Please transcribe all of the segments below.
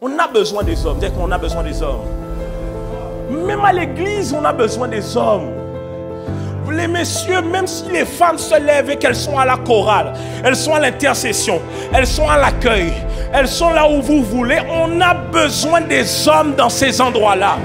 On a besoin des hommes. Dès qu'on a besoin des hommes. Même à l'église, on a besoin des hommes. Les messieurs, même si les femmes se lèvent et qu'elles sont à la chorale, elles sont à l'intercession, elles sont à l'accueil, elles sont là où vous voulez, on a besoin des hommes dans ces endroits-là.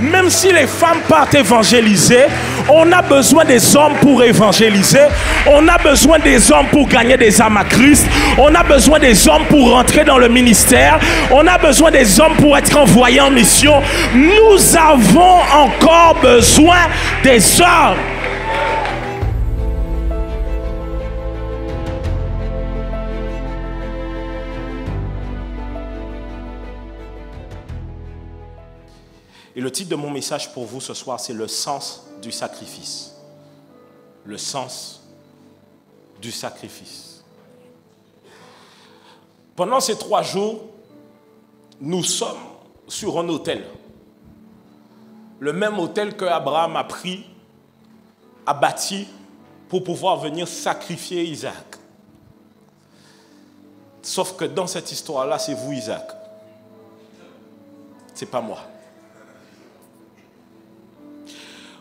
Même si les femmes partent évangéliser, on a besoin des hommes pour évangéliser. On a besoin des hommes pour gagner des âmes à Christ. On a besoin des hommes pour rentrer dans le ministère. On a besoin des hommes pour être envoyés en mission. Nous avons encore besoin des hommes. Et le titre de mon message pour vous ce soir, c'est le sens du sacrifice. Le sens du sacrifice. Pendant ces 3 jours, nous sommes sur un autel. Le même autel que Abraham a bâti pour pouvoir venir sacrifier Isaac. Sauf que dans cette histoire-là, c'est vous Isaac. C'est pas moi.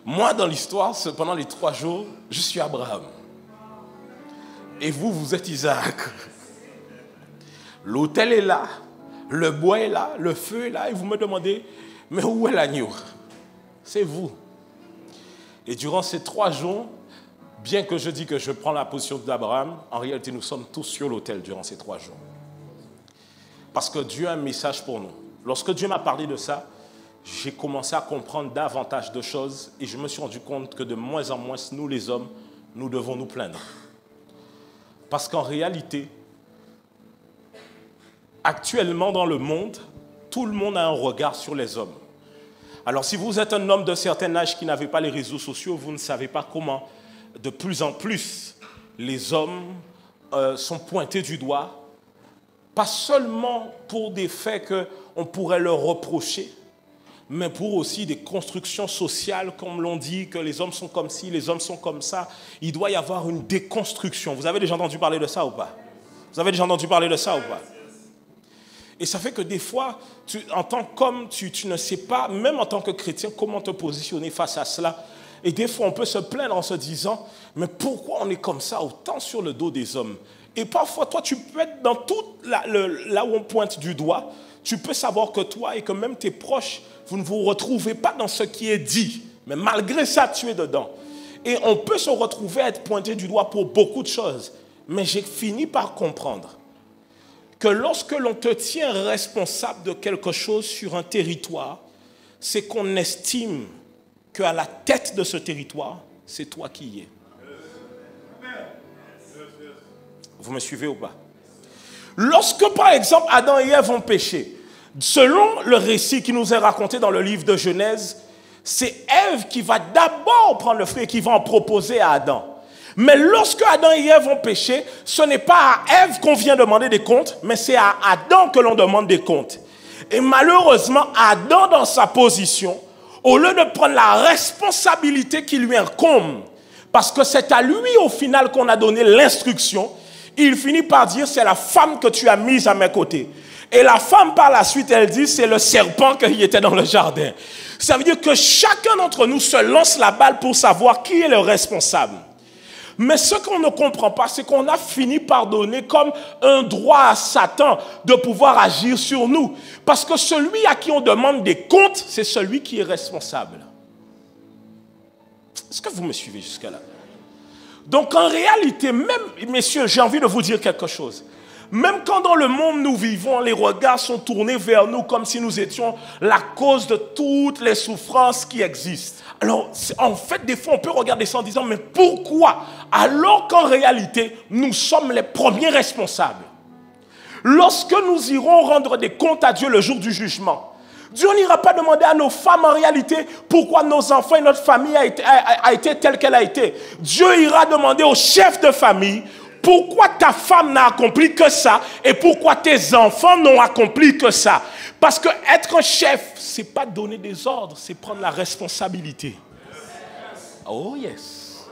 Moi, dans l'histoire, pendant les 3 jours, je suis Abraham. Et vous, vous êtes Isaac. L'autel est là, le bois est là, le feu est là, et vous me demandez, mais où est l'agneau? C'est vous. Et durant ces 3 jours, bien que je dis que je prends la position d'Abraham, en réalité, nous sommes tous sur l'autel durant ces 3 jours. Parce que Dieu a un message pour nous. Lorsque Dieu m'a parlé de ça, j'ai commencé à comprendre davantage de choses et je me suis rendu compte que de moins en moins, nous les hommes, nous devons nous plaindre. Parce qu'en réalité, actuellement dans le monde, tout le monde a un regard sur les hommes. Alors si vous êtes un homme d'un certain âge qui n'avait pas les réseaux sociaux, vous ne savez pas comment de plus en plus les hommes sont pointés du doigt, pas seulement pour des faits qu'on pourrait leur reprocher, mais pour aussi des constructions sociales, comme l'on dit, que les hommes sont comme ci, les hommes sont comme ça. Il doit y avoir une déconstruction. Vous avez déjà entendu parler de ça ou pas? Vous avez déjà entendu parler de ça ou pas? Et ça fait que des fois, en tant qu'homme, tu ne sais pas, même en tant que chrétien, comment te positionner face à cela. Et des fois, on peut se plaindre en se disant, mais pourquoi on est comme ça, autant sur le dos des hommes? Et parfois, toi, tu peux être dans tout là où on pointe du doigt. Tu peux savoir que toi et que même tes proches, vous ne vous retrouvez pas dans ce qui est dit. Mais malgré ça, tu es dedans. Et on peut se retrouver à être pointé du doigt pour beaucoup de choses. Mais j'ai fini par comprendre que lorsque l'on te tient responsable de quelque chose sur un territoire, c'est qu'on estime qu'à la tête de ce territoire, c'est toi qui y es. Vous me suivez ou pas? Lorsque, par exemple, Adam et Ève ont péché, selon le récit qui nous est raconté dans le livre de Genèse, c'est Ève qui va d'abord prendre le fruit et qui va en proposer à Adam. Mais lorsque Adam et Ève ont péché, ce n'est pas à Ève qu'on vient demander des comptes, mais c'est à Adam que l'on demande des comptes. Et malheureusement, Adam, dans sa position, au lieu de prendre la responsabilité qui lui incombe, parce que c'est à lui au final qu'on a donné l'instruction, il finit par dire, c'est la femme que tu as mise à mes côtés. Et la femme, par la suite, elle dit, c'est le serpent qui était dans le jardin. Ça veut dire que chacun d'entre nous se lance la balle pour savoir qui est le responsable. Mais ce qu'on ne comprend pas, c'est qu'on a fini par donner comme un droit à Satan de pouvoir agir sur nous. Parce que celui à qui on demande des comptes, c'est celui qui est responsable. Est-ce que vous me suivez jusqu'à là? Donc en réalité, même, messieurs, j'ai envie de vous dire quelque chose. Même quand dans le monde nous vivons, les regards sont tournés vers nous comme si nous étions la cause de toutes les souffrances qui existent. Alors, en fait, des fois, on peut regarder ça en disant, mais pourquoi? Alors qu'en réalité, nous sommes les premiers responsables. Lorsque nous irons rendre des comptes à Dieu le jour du jugement, Dieu n'ira pas demander à nos femmes en réalité pourquoi nos enfants et notre famille a été telle qu'elle a été. Dieu ira demander au chef de famille pourquoi ta femme n'a accompli que ça et pourquoi tes enfants n'ont accompli que ça. Parce que être un chef, ce n'est pas donner des ordres, c'est prendre la responsabilité. Oh yes.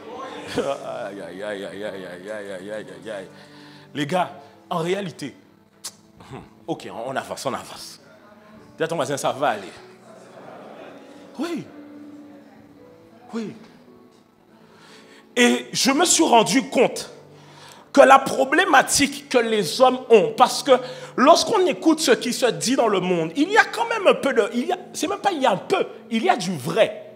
Les gars, en réalité, ok, on avance. Dis à ton voisin, ça va aller. Oui. Oui. Et je me suis rendu compte que la problématique que les hommes ont, parce que lorsqu'on écoute ce qui se dit dans le monde, il y a quand même un peu de... C'est même pas il y a un peu, il y a du vrai.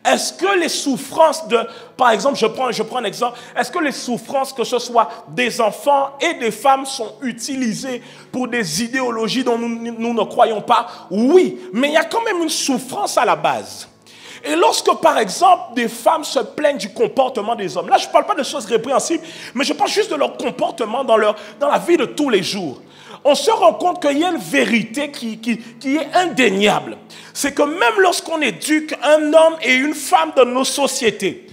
Est-ce que les souffrances de... Par exemple, je prends un exemple. Est-ce que les souffrances, que ce soit des enfants et des femmes, sont utilisées pour des idéologies dont nous ne croyons pas? Oui, mais il y a quand même une souffrance à la base. Et lorsque, par exemple, des femmes se plaignent du comportement des hommes, là, je ne parle pas de choses répréhensibles, mais je parle juste de leur comportement dans la vie de tous les jours. On se rend compte qu'il y a une vérité qui est indéniable. C'est que même lorsqu'on éduque un homme et une femme dans nos sociétés,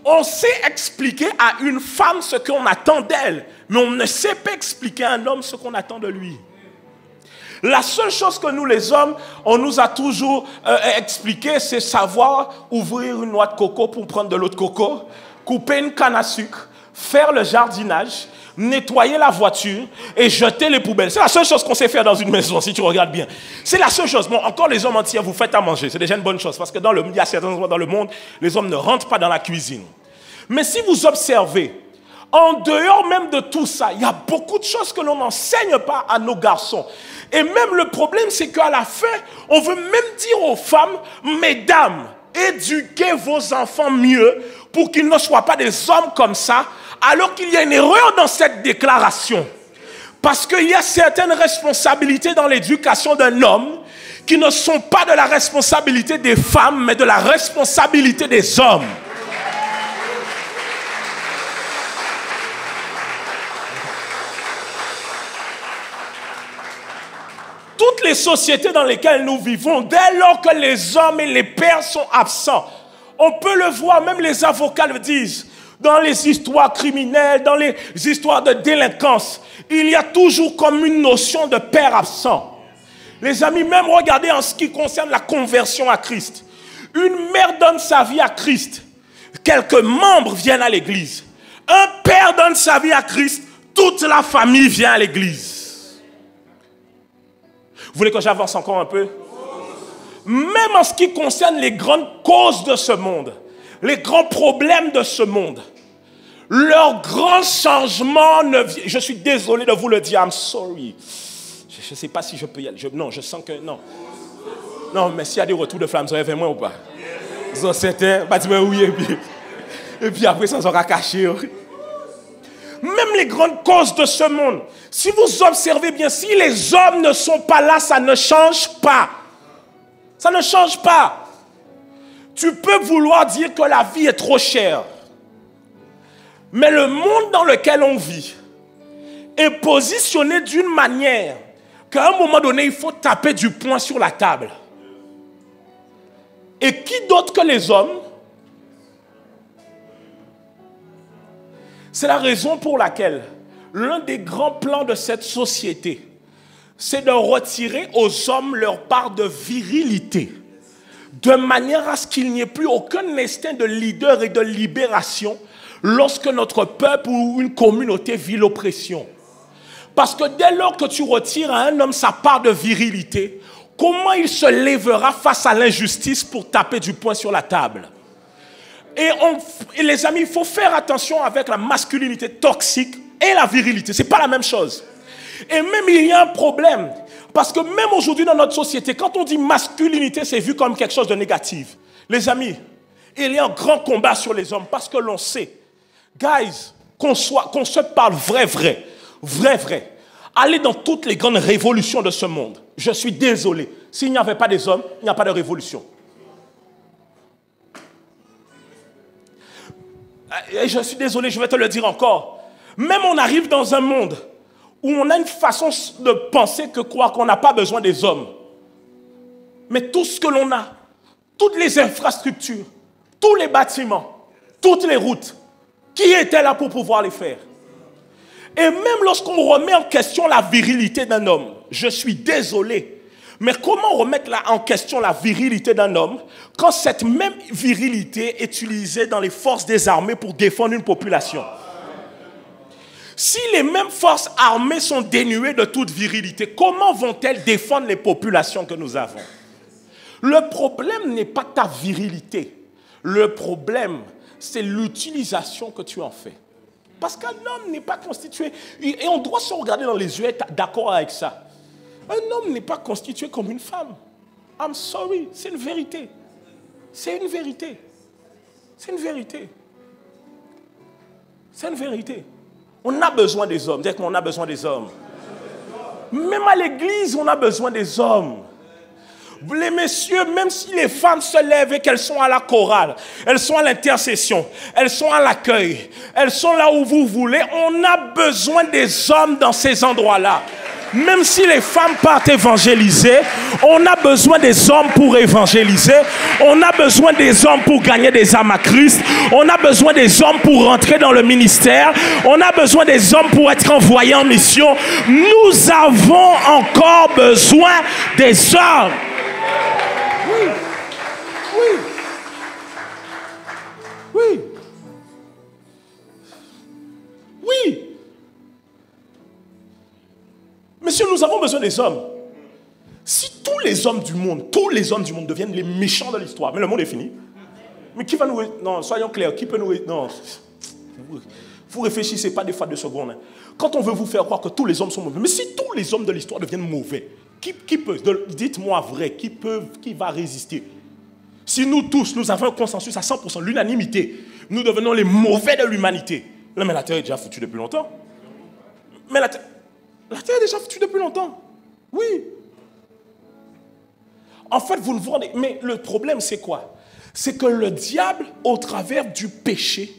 on sait expliquer à une femme ce qu'on attend d'elle, mais on ne sait pas expliquer à un homme ce qu'on attend de lui. La seule chose que nous, les hommes, on nous a toujours expliqué, c'est savoir ouvrir une noix de coco pour prendre de l'eau de coco, couper une canne à sucre, faire le jardinage, nettoyer la voiture et jeter les poubelles. C'est la seule chose qu'on sait faire dans une maison, si tu regardes bien. C'est la seule chose. Bon, encore les hommes entiers, vous faites à manger. C'est déjà une bonne chose, parce que il y a certains endroits dans le monde, les hommes ne rentrent pas dans la cuisine. Mais si vous observez, en dehors même de tout ça, il y a beaucoup de choses que l'on n'enseigne pas à nos garçons. Et même le problème, c'est qu'à la fin, on veut même dire aux femmes, mesdames, éduquez vos enfants mieux pour qu'ils ne soient pas des hommes comme ça, alors qu'il y a une erreur dans cette déclaration. Parce qu'il y a certaines responsabilités dans l'éducation d'un homme qui ne sont pas de la responsabilité des femmes, mais de la responsabilité des hommes. Toutes les sociétés dans lesquelles nous vivons, dès lors que les hommes et les pères sont absents, on peut le voir, même les avocats le disent, dans les histoires criminelles, dans les histoires de délinquance, il y a toujours comme une notion de père absent. Les amis, même regardez en ce qui concerne la conversion à Christ. Une mère donne sa vie à Christ, quelques membres viennent à l'église. Un père donne sa vie à Christ, toute la famille vient à l'église. Vous voulez que j'avance encore un peu? Même en ce qui concerne les grandes causes de ce monde, les grands problèmes de ce monde, leur grand changement ne vient... Je suis désolé de vous le dire, I'm sorry. Je ne sais pas si je peux y aller. Non, je sens que... Non. Non, mais s'il y a des retours de flammes, ça va moi ou pas? Ça, c'était... Bah, dis-moi oui, et puis après, ça sera caché. Même les grandes causes de ce monde, si vous observez bien, si les hommes ne sont pas là, ça ne change pas. Ça ne change pas. Tu peux vouloir dire que la vie est trop chère. Mais le monde dans lequel on vit est positionné d'une manière qu'à un moment donné, il faut taper du poing sur la table. Et qui d'autre que les hommes? C'est la raison pour laquelle l'un des grands plans de cette société, c'est de retirer aux hommes leur part de virilité, de manière à ce qu'il n'y ait plus aucun instinct de leader et de libération lorsque notre peuple ou une communauté vit l'oppression. Parce que dès lors que tu retires à un homme sa part de virilité, comment il se lèvera face à l'injustice pour taper du poing sur la table? Et les amis, il faut faire attention avec la masculinité toxique et la virilité. Ce n'est pas la même chose. Et même il y a un problème. Parce que même aujourd'hui dans notre société, quand on dit masculinité, c'est vu comme quelque chose de négatif. Les amis, il y a un grand combat sur les hommes parce que l'on sait, guys, qu'on se parle vrai. Allez dans toutes les grandes révolutions de ce monde. Je suis désolé. S'il n'y avait pas des hommes, il n'y a pas de révolution. Et je suis désolé, je vais te le dire encore. Même on arrive dans un monde où on a une façon de penser que croire qu'on n'a pas besoin des hommes. Mais tout ce que l'on a, toutes les infrastructures, tous les bâtiments, toutes les routes, qui étaient là pour pouvoir les faire? Et même lorsqu'on remet en question la virilité d'un homme, je suis désolé, mais comment remettre en question la virilité d'un homme quand cette même virilité est utilisée dans les forces des armées pour défendre une population? Si les mêmes forces armées sont dénuées de toute virilité, comment vont-elles défendre les populations que nous avons? Le problème n'est pas ta virilité. Le problème, c'est l'utilisation que tu en fais. Parce qu'un homme n'est pas constitué, et on doit se regarder dans les yeux et être d'accord avec ça. Un homme n'est pas constitué comme une femme. I'm sorry, c'est une vérité. C'est une vérité. C'est une vérité. C'est une vérité. On a besoin des hommes. Dites-moi, on a besoin des hommes. Même à l'église, on a besoin des hommes. Les messieurs, même si les femmes se lèvent et qu'elles sont à la chorale, elles sont à l'intercession, elles sont à l'accueil, elles sont là où vous voulez, on a besoin des hommes dans ces endroits-là. Même si les femmes partent évangéliser, on a besoin des hommes pour évangéliser. On a besoin des hommes pour gagner des âmes à Christ. On a besoin des hommes pour rentrer dans le ministère. On a besoin des hommes pour être envoyés en mission. Nous avons encore besoin des hommes. Oui. Oui. Oui. Oui. Monsieur, nous avons besoin des hommes. Si tous les hommes du monde deviennent les méchants de l'histoire, mais le monde est fini. Mais qui va nous... Non, soyons clairs, qui peut nous... Non, vous réfléchissez pas des fois 2 secondes. Quand on veut vous faire croire que tous les hommes sont mauvais, mais si tous les hommes de l'histoire deviennent mauvais, qui peut... Dites-moi vrai, qui va résister? Si nous tous, nous avons un consensus à 100%, l'unanimité, nous devenons les mauvais de l'humanité. Là, mais la terre est déjà foutue depuis longtemps. Mais la terre est déjà foutue depuis longtemps. Oui. En fait, vous ne vous rendez... Mais le problème, c'est quoi? C'est que le diable, au travers du péché,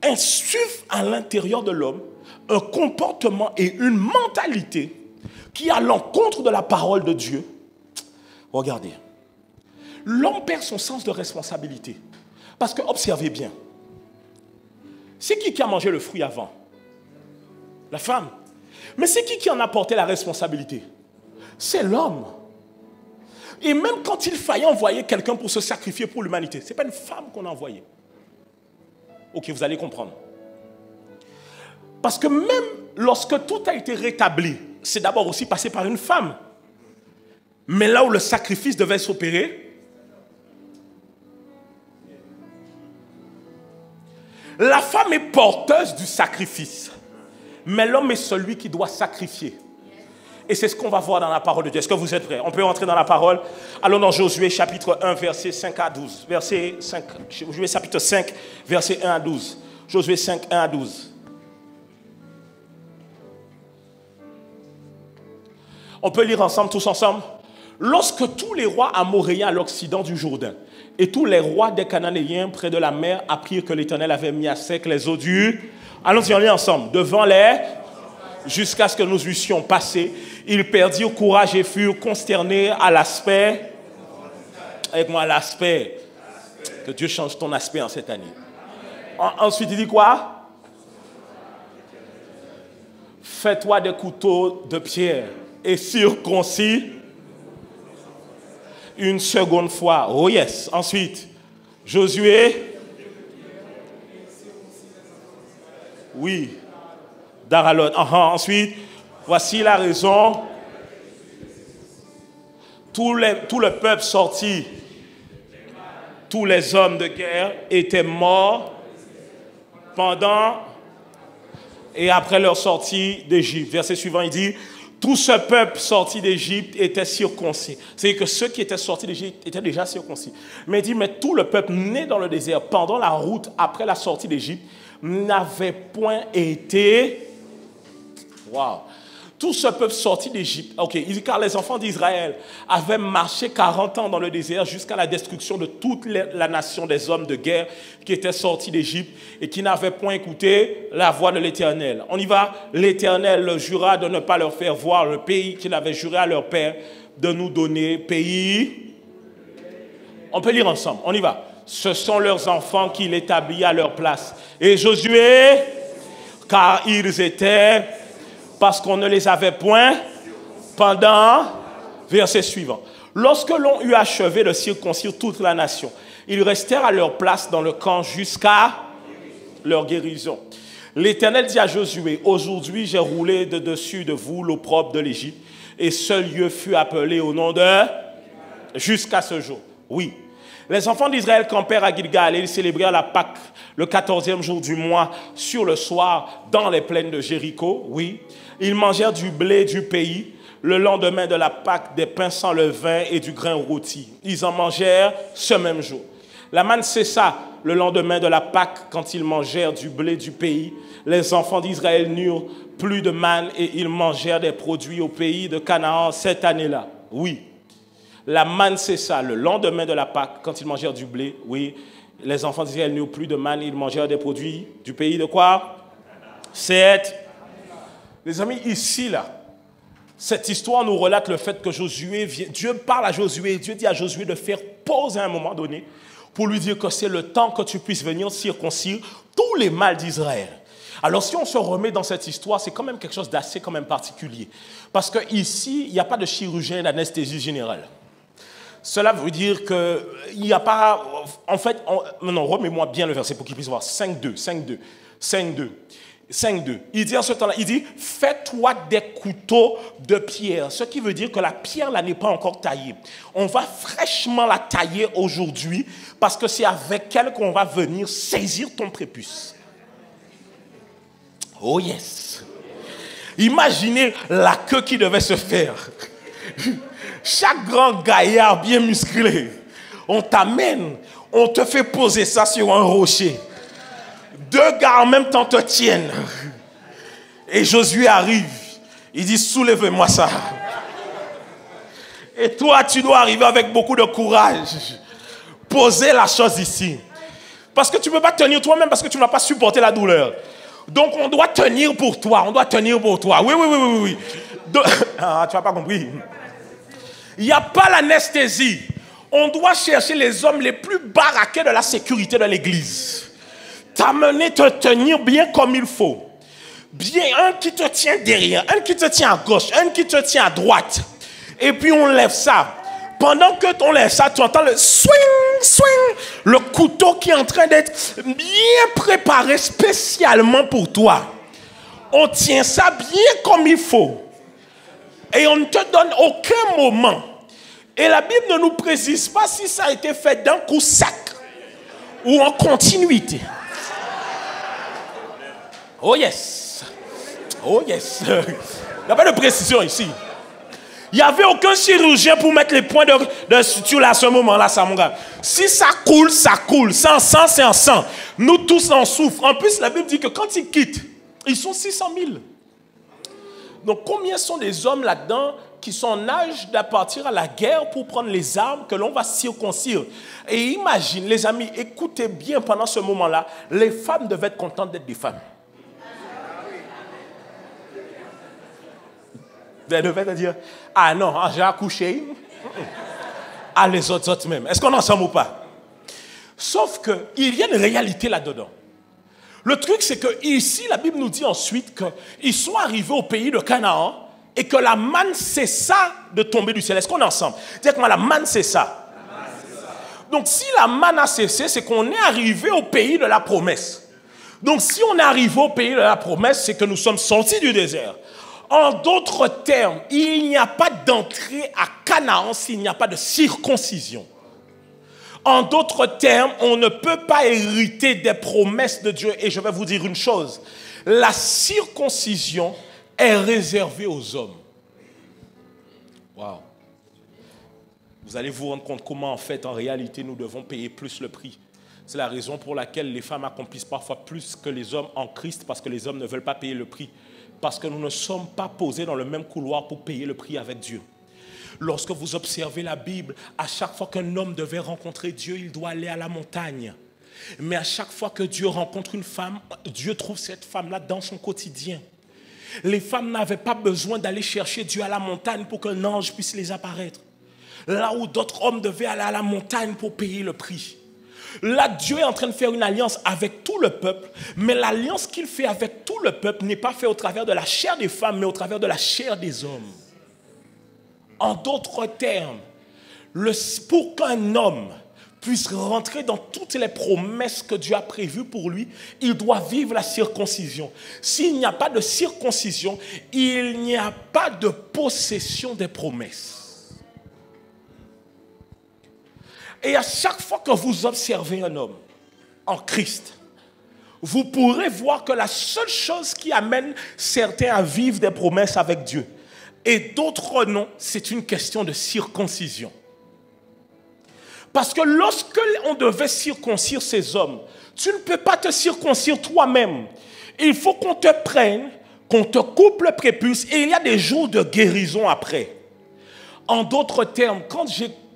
insuffle à l'intérieur de l'homme un comportement et une mentalité qui est à l'encontre de la parole de Dieu. Regardez. L'homme perd son sens de responsabilité. Parce que, observez bien, c'est qui a mangé le fruit avant? La femme. Mais c'est qui en a porté la responsabilité? C'est l'homme. Et même quand il fallait envoyer quelqu'un pour se sacrifier pour l'humanité, ce n'est pas une femme qu'on a envoyée. Ok, vous allez comprendre. Parce que même lorsque tout a été rétabli, c'est d'abord aussi passé par une femme. Mais là où le sacrifice devait s'opérer, la femme est porteuse du sacrifice. Mais l'homme est celui qui doit sacrifier. Et c'est ce qu'on va voir dans la parole de Dieu. Est-ce que vous êtes prêts? On peut entrer dans la parole. Allons dans Josué chapitre 1, verset 5 à 12. Josué chapitre 5, verset 1 à 12. Josué 5, 1 à 12. On peut lire ensemble, tous ensemble. Lorsque tous les rois amoréens à l'occident du Jourdain et tous les rois des Cananéens près de la mer apprirent que l'Éternel avait mis à sec les eaux du... Allons-y, on lit ensemble. Devant les... Jusqu'à ce que nous eussions passé, ils perdirent courage et furent consternés à l'aspect... Avec moi, l'aspect... Que Dieu change ton aspect en cette année. Ensuite, il dit quoi? Fais-toi des couteaux de pierre et circoncis une seconde fois. Oh yes. Ensuite, Josué... Oui. Daralot. Ensuite, voici la raison. Tout le peuple sorti, tous les hommes de guerre étaient morts pendant et après leur sortie d'Égypte. Verset suivant, il dit, tout ce peuple sorti d'Égypte était circoncis. C'est-à-dire que ceux qui étaient sortis d'Égypte étaient déjà circoncis. Mais il dit, mais tout le peuple né dans le désert pendant la route après la sortie d'Égypte n'avait point été... Wow. Tout ce peuple sorti d'Égypte, ok, car les enfants d'Israël avaient marché 40 ans dans le désert jusqu'à la destruction de toute la nation des hommes de guerre qui étaient sortis d'Égypte et qui n'avaient point écouté la voix de l'Éternel. On y va. L'Éternel leur jura de ne pas leur faire voir le pays qu'il avait juré à leur père de nous donner, pays... On peut lire ensemble, on y va. Ce sont leurs enfants qu'il établit à leur place. Et Josué, car ils étaient... Parce qu'on ne les avait point pendant, verset suivant. Lorsque l'on eut achevé de circoncire toute la nation, ils restèrent à leur place dans le camp jusqu'à leur guérison. L'Éternel dit à Josué, aujourd'hui j'ai roulé de dessus de vous l'opprobre de l'Égypte, et ce lieu fut appelé au nom de... Jusqu'à ce jour. Oui. Les enfants d'Israël campèrent à Gilgal et ils célébrèrent la Pâque le 14e jour du mois sur le soir dans les plaines de Jéricho. Oui. Ils mangèrent du blé du pays. Le lendemain de la Pâque, des pains sans levain et du grain rôti. Ils en mangèrent ce même jour. La manne cessa le lendemain de la Pâque quand ils mangèrent du blé du pays. Les enfants d'Israël n'eurent plus de manne et ils mangèrent des produits au pays de Canaan cette année-là. Oui. La manne cessa le lendemain de la Pâque quand ils mangèrent du blé. Oui. Les enfants d'Israël n'eurent plus de manne, ils mangèrent des produits du pays de quoi? Les amis, ici, là, cette histoire nous relate le fait que Josué vient, Dieu parle à Josué, Dieu dit à Josué de faire pause à un moment donné pour lui dire que c'est le temps que tu puisses venir circoncire tous les mâles d'Israël. Alors si on se remet dans cette histoire, c'est quand même quelque chose d'assez quand même particulier. Parce qu'ici, il n'y a pas de chirurgien d'anesthésie générale. Cela veut dire qu'il n'y a pas... En fait, non, remets-moi bien le verset pour qu'il puisse voir. 5.2. Il dit en ce temps-là, il dit, fais-toi des couteaux de pierre. Ce qui veut dire que la pierre, là, n'est pas encore taillée. On va fraîchement la tailler aujourd'hui parce que c'est avec elle qu'on va venir saisir ton prépuce. Oh yes. Imaginez la queue qui devait se faire. Chaque grand gaillard bien musclé, on t'amène, on te fait poser ça sur un rocher. 2 gars en même temps te tiennent. Et Josué arrive. Il dit, soulève-moi ça. Et toi, tu dois arriver avec beaucoup de courage. Poser la chose ici. Parce que tu ne peux pas tenir toi-même parce que tu n'as pas supporté la douleur. Donc, on doit tenir pour toi. Oui. Donc, tu n'as pas compris. Il n'y a pas l'anesthésie. On doit chercher les hommes les plus baraqués de la sécurité de l'église. T'amener, te tenir bien comme il faut. Bien, un qui te tient derrière, un qui te tient à gauche, un qui te tient à droite. Et puis on lève ça. Pendant que on lève ça, tu entends le swing, le couteau qui est en train d'être bien préparé spécialement pour toi. On tient ça bien comme il faut. Et on ne te donne aucun moment. Et la Bible ne nous précise pas si ça a été fait d'un coup sec ou en continuité. Oh yes. Il n'y a pas de précision ici. Il n'y avait aucun chirurgien pour mettre les points de suture là à ce moment-là, ça, mon gars. Si ça coule, ça coule. C'est en sang, c'est en sang. Nous tous en souffrons. En plus, la Bible dit que quand ils quittent, ils sont 600 000. Donc, combien sont des hommes là-dedans qui sont en âge de partir à la guerre pour prendre les armes que l'on va circoncire? Et imagine, les amis, écoutez bien pendant ce moment-là, les femmes devaient être contentes d'être des femmes. Elles devaient te dire, ah non, j'ai accouché. Ah, les autres même. Est-ce qu'on est ensemble ou pas? Sauf qu'il y a une réalité là-dedans. Le truc, c'est que ici, la Bible nous dit ensuite qu'ils sont arrivés au pays de Canaan et que la manne cessa de tomber du ciel. Est-ce qu'on est ensemble? Dites-moi, la manne cessa. Donc, si la manne a cessé, c'est qu'on est arrivé au pays de la promesse. Donc, si on est arrivé au pays de la promesse, c'est que nous sommes sortis du désert. En d'autres termes, il n'y a pas d'entrée à Canaan s'il n'y a pas de circoncision. En d'autres termes, on ne peut pas hériter des promesses de Dieu. Et je vais vous dire une chose, la circoncision est réservée aux hommes. Waouh. Vous allez vous rendre compte comment, en fait, en réalité, nous devons payer plus le prix. C'est la raison pour laquelle les femmes accomplissent parfois plus que les hommes en Christ, parce que les hommes ne veulent pas payer le prix. Parce que nous ne sommes pas posés dans le même couloir pour payer le prix avec Dieu. Lorsque vous observez la Bible, à chaque fois qu'un homme devait rencontrer Dieu, il doit aller à la montagne. Mais à chaque fois que Dieu rencontre une femme, Dieu trouve cette femme-là dans son quotidien. Les femmes n'avaient pas besoin d'aller chercher Dieu à la montagne pour qu'un ange puisse les apparaître. Là où d'autres hommes devaient aller à la montagne pour payer le prix. Là, Dieu est en train de faire une alliance avec tout le peuple, mais l'alliance qu'il fait avec tout le peuple n'est pas faite au travers de la chair des femmes, mais au travers de la chair des hommes. En d'autres termes, pour qu'un homme puisse rentrer dans toutes les promesses que Dieu a prévues pour lui, il doit vivre la circoncision. S'il n'y a pas de circoncision, il n'y a pas de possession des promesses. Et à chaque fois que vous observez un homme en Christ, vous pourrez voir que la seule chose qui amène certains à vivre des promesses avec Dieu et d'autres non, c'est une question de circoncision. Parce que lorsque on devait circoncire ces hommes, tu ne peux pas te circoncire toi-même. Il faut qu'on te prenne, qu'on te coupe le prépuce et il y a des jours de guérison après. En d'autres termes, quand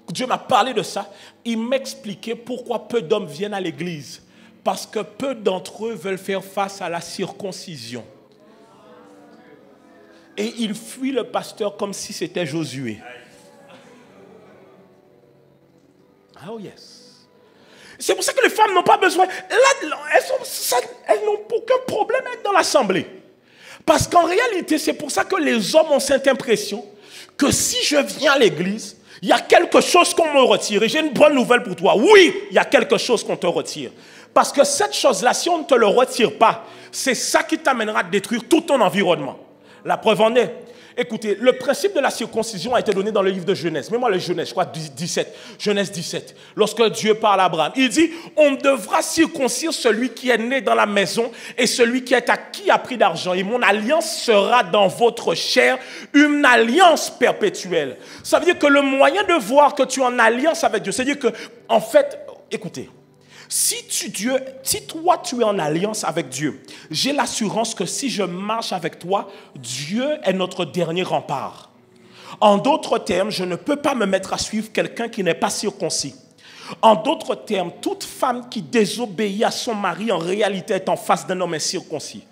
Dieu m'a parlé de ça, il m'expliquait pourquoi peu d'hommes viennent à l'église. Parce que peu d'entre eux veulent faire face à la circoncision. Et ils fuient le pasteur comme si c'était Josué. Oh yes. C'est pour ça que les femmes n'ont pas besoin. Elles n'ont aucun problème à être dans l'assemblée. Parce qu'en réalité, c'est pour ça que les hommes ont cette impression que si je viens à l'église, il y a quelque chose qu'on me retire. Et j'ai une bonne nouvelle pour toi. Oui, il y a quelque chose qu'on te retire. Parce que cette chose-là, si on ne te le retire pas, c'est ça qui t'amènera à détruire tout ton environnement. La preuve en est. Écoutez, le principe de la circoncision a été donné dans le livre de Genèse. Mets-moi le Genèse, je crois 17. Genèse 17. Lorsque Dieu parle à Abraham, il dit, on devra circoncire celui qui est né dans la maison et celui qui est acquis à prix d'argent. Et mon alliance sera dans votre chair, une alliance perpétuelle. Ça veut dire que le moyen de voir que tu es en alliance avec Dieu, c'est-à-dire que, en fait, écoutez, si toi tu es en alliance avec Dieu, j'ai l'assurance que si je marche avec toi, Dieu est notre dernier rempart. En d'autres termes, je ne peux pas me mettre à suivre quelqu'un qui n'est pas circoncis. En d'autres termes, toute femme qui désobéit à son mari en réalité est en face d'un homme incirconcis.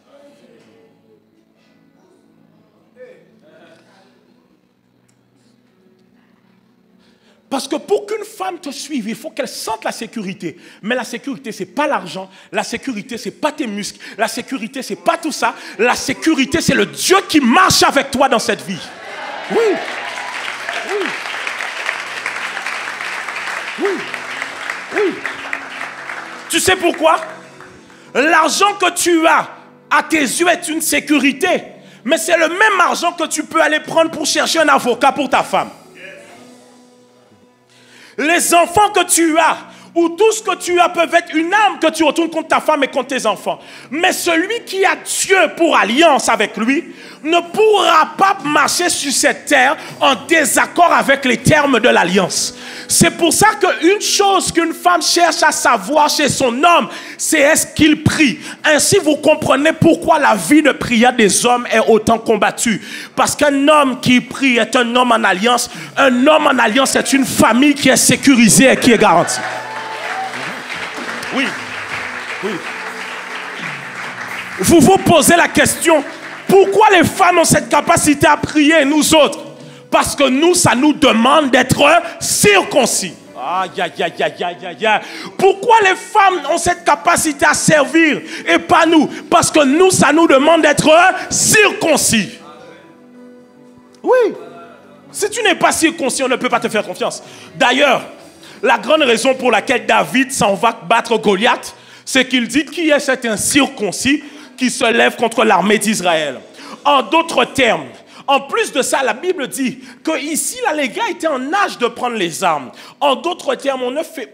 Parce que pour qu'une femme te suive, il faut qu'elle sente la sécurité. Mais la sécurité, ce n'est pas l'argent. La sécurité, ce n'est pas tes muscles. La sécurité, ce n'est pas tout ça. La sécurité, c'est le Dieu qui marche avec toi dans cette vie. Oui. Oui. Oui. Oui. Tu sais pourquoi? L'argent que tu as à tes yeux est une sécurité. Mais c'est le même argent que tu peux aller prendre pour chercher un avocat pour ta femme. Les enfants que tu as, ou tout ce que tu as, peuvent être une arme que tu retournes contre ta femme et contre tes enfants. Mais celui qui a Dieu pour alliance avec lui ne pourra pas marcher sur cette terre en désaccord avec les termes de l'alliance. C'est pour ça qu'une chose qu'une femme cherche à savoir chez son homme, c'est est-ce qu'il prie. Ainsi, vous comprenez pourquoi la vie de prière des hommes est autant combattue. Parce qu'un homme qui prie est un homme en alliance. Un homme en alliance est une famille qui est sécurisée et qui est garantie. Oui, oui. Vous vous posez la question, pourquoi les femmes ont cette capacité à prier et nous autres? Parce que nous, ça nous demande d'être circoncis. Aïe, aïe, aïe, aïe, aïe, aïe. Pourquoi les femmes ont cette capacité à servir et pas nous? Parce que nous, ça nous demande d'être circoncis. Oui. Si tu n'es pas circoncis, on ne peut pas te faire confiance. D'ailleurs, la grande raison pour laquelle David s'en va battre Goliath, c'est qu'il dit qui est cet incirconcis qui se lève contre l'armée d'Israël. En d'autres termes, en plus de ça, la Bible dit que ici, là, les gars étaient en âge de prendre les armes. En d'autres termes, on ne fait...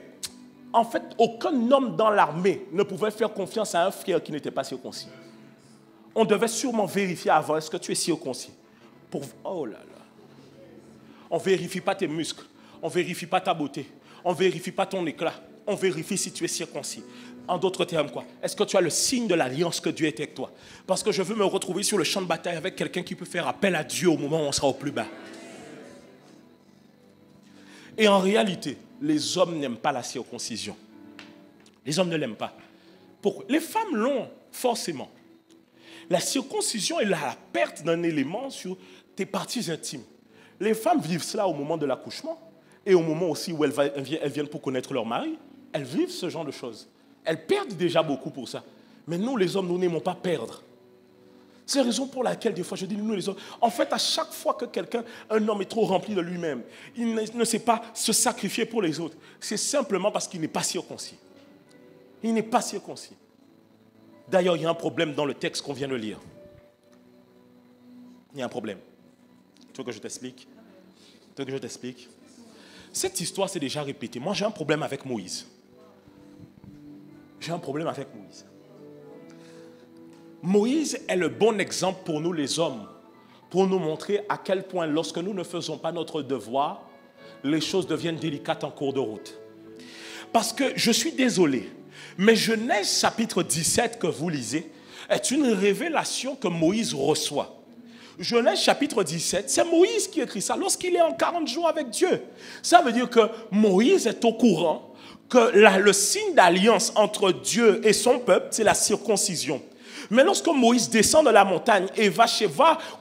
En fait, aucun homme dans l'armée ne pouvait faire confiance à un frère qui n'était pas circoncis. On devait sûrement vérifier avant, est-ce que tu es circoncis? Oh là là. On ne vérifie pas tes muscles. On ne vérifie pas ta beauté. On ne vérifie pas ton éclat. On vérifie si tu es circoncis. En d'autres termes, quoi? Est-ce que tu as le signe de l'alliance que Dieu est avec toi? Parce que je veux me retrouver sur le champ de bataille avec quelqu'un qui peut faire appel à Dieu au moment où on sera au plus bas. Et en réalité, les hommes n'aiment pas la circoncision. Les hommes ne l'aiment pas. Pourquoi? Les femmes l'ont forcément. La circoncision est la perte d'un élément sur tes parties intimes. Les femmes vivent cela au moment de l'accouchement et au moment aussi où elles viennent pour connaître leur mari. Elles vivent ce genre de choses. Elles perdent déjà beaucoup pour ça. Mais nous, les hommes, nous n'aimons pas perdre. C'est la raison pour laquelle, des fois, je dis, nous les hommes, en fait, à chaque fois que un homme est trop rempli de lui-même, il ne sait pas se sacrifier pour les autres, c'est simplement parce qu'il n'est pas circoncis. Il n'est pas circoncis. D'ailleurs, il y a un problème dans le texte qu'on vient de lire. Il y a un problème. Tu veux que je t'explique? Cette histoire s'est déjà répétée. Moi, j'ai un problème avec Moïse. Moïse est le bon exemple pour nous les hommes, pour nous montrer à quel point lorsque nous ne faisons pas notre devoir, les choses deviennent délicates en cours de route. Parce que je suis désolé, mais Genèse chapitre 17 que vous lisez est une révélation que Moïse reçoit. Genèse chapitre 17, c'est Moïse qui écrit ça lorsqu'il est en 40 jours avec Dieu. Ça veut dire que Moïse est au courant que le signe d'alliance entre Dieu et son peuple, c'est la circoncision. Mais lorsque Moïse descend de la montagne et va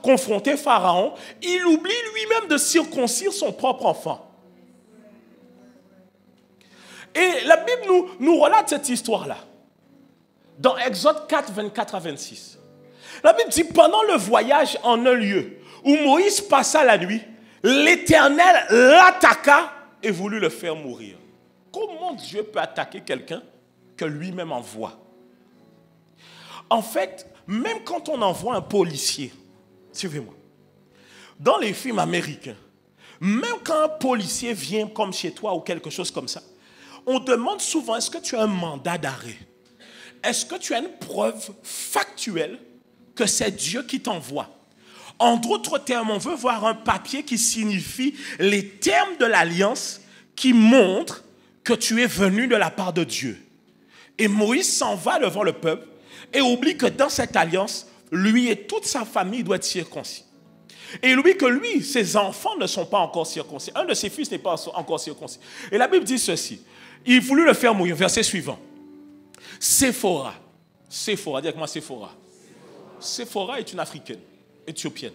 confronter Pharaon, il oublie lui-même de circoncire son propre enfant. Et la Bible nous relate cette histoire-là. Dans Exode 4, 24 à 26. La Bible dit, pendant le voyage en un lieu où Moïse passa la nuit, l'Éternel l'attaqua et voulut le faire mourir. Comment Dieu peut attaquer quelqu'un que lui-même envoie? En fait, même quand on envoie un policier, suivez-moi, dans les films américains, même quand un policier vient comme chez toi ou quelque chose comme ça, on demande souvent, est-ce que tu as un mandat d'arrêt? Est-ce que tu as une preuve factuelle que c'est Dieu qui t'envoie? En d'autres termes, on veut voir un papier qui signifie les termes de l'alliance qui montrent que tu es venu de la part de Dieu. Et Moïse s'en va devant le peuple et oublie que dans cette alliance, lui et toute sa famille doivent être circoncis. Et il oublie que lui, ses enfants ne sont pas encore circoncis. Un de ses fils n'est pas encore circoncis. Et la Bible dit ceci. Il voulut le faire mourir. Verset suivant. Séphora, dis avec moi Séphora. Séphora est une Africaine, éthiopienne.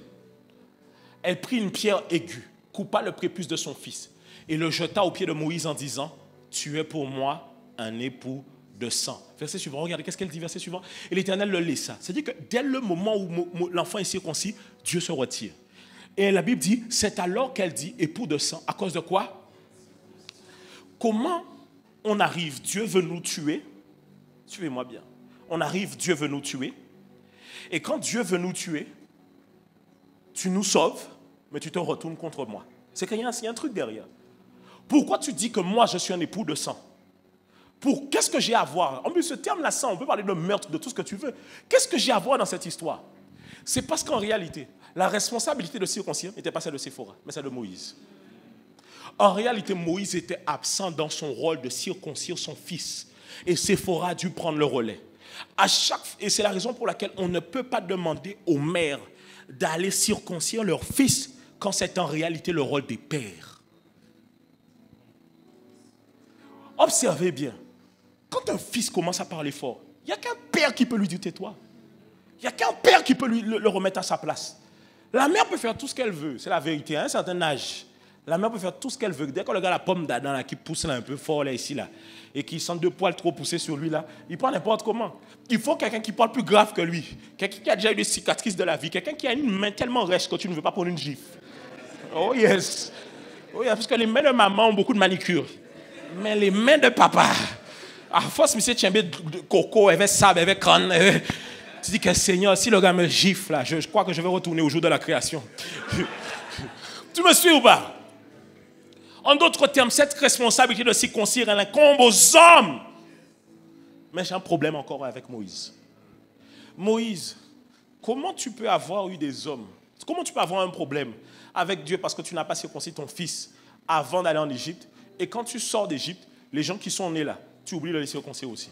Elle prit une pierre aiguë, coupa le prépuce de son fils et le jeta aux pieds de Moïse en disant, tu es pour moi un époux de sang. Verset suivant, regardez, qu'est-ce qu'elle dit, verset suivant? Et l'Éternel le laissa. C'est-à-dire que dès le moment où l'enfant est circoncis, Dieu se retire. Et la Bible dit, c'est alors qu'elle dit époux de sang. À cause de quoi? Comment on arrive? Dieu veut nous tuer. Suivez-moi bien. On arrive, Dieu veut nous tuer. Et quand Dieu veut nous tuer, tu nous sauves, mais tu te retournes contre moi. C'est qu'il y a un truc derrière. Pourquoi tu dis que moi, je suis un époux de sang? Qu'est-ce que j'ai à voir? En plus, ce terme-là, sang, on peut parler de meurtre, de tout ce que tu veux. Qu'est-ce que j'ai à voir dans cette histoire? C'est parce qu'en réalité, la responsabilité de circoncire n'était pas celle de Séphora, mais celle de Moïse. En réalité, Moïse était absent dans son rôle de circoncire son fils. Et Séphora a dû prendre le relais. Et c'est la raison pour laquelle on ne peut pas demander aux mères d'aller circoncire leur fils quand c'est en réalité le rôle des pères. Observez bien. Quand un fils commence à parler fort, il n'y a qu'un père qui peut lui dire tais-toi. Il n'y a qu'un père qui peut le remettre à sa place. La mère peut faire tout ce qu'elle veut. C'est la vérité. À un certain âge, la mère peut faire tout ce qu'elle veut. Dès qu'on regarde la pomme d'Adam là, qui pousse là, un peu fort là, ici, là, et qui sent deux poils trop poussés sur lui, là, il prend n'importe comment. Il faut quelqu'un qui parle plus grave que lui. Quelqu'un qui a déjà eu des cicatrices de la vie. Quelqu'un qui a une main tellement rêche que tu ne veux pas prendre une gifle. Oh yes. Oh yes, parce que les mains de maman ont beaucoup de manicure. Mais les mains de papa, à force, monsieur Tchembe de coco, avec sable, avec crâne, tu dis que Seigneur, si le gars me gifle, là, je crois que je vais retourner au jour de la création. Tu me suis ou pas? En d'autres termes, cette responsabilité de circoncire, elle incombe aux hommes. Mais j'ai un problème encore avec Moïse. Moïse, comment tu peux avoir eu des hommes? Comment tu peux avoir un problème avec Dieu parce que tu n'as pas circoncis ton fils avant d'aller en Égypte? Et quand tu sors d'Égypte, les gens qui sont nés là, tu oublies de les circoncire aussi.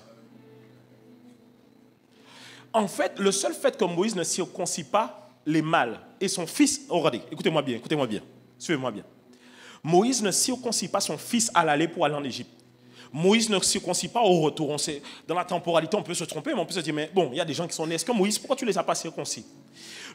En fait, le seul fait que Moïse ne circoncis pas les mâles et son fils... Oh, regardez, écoutez-moi bien, suivez-moi bien. Moïse ne circoncit pas son fils à l'aller pour aller en Égypte. Moïse ne circoncit pas au retour. Dans la temporalité, on peut se tromper, mais on peut se dire, mais bon, il y a des gens qui sont nés. Est-ce que Moïse, pourquoi tu ne les as pas circoncis?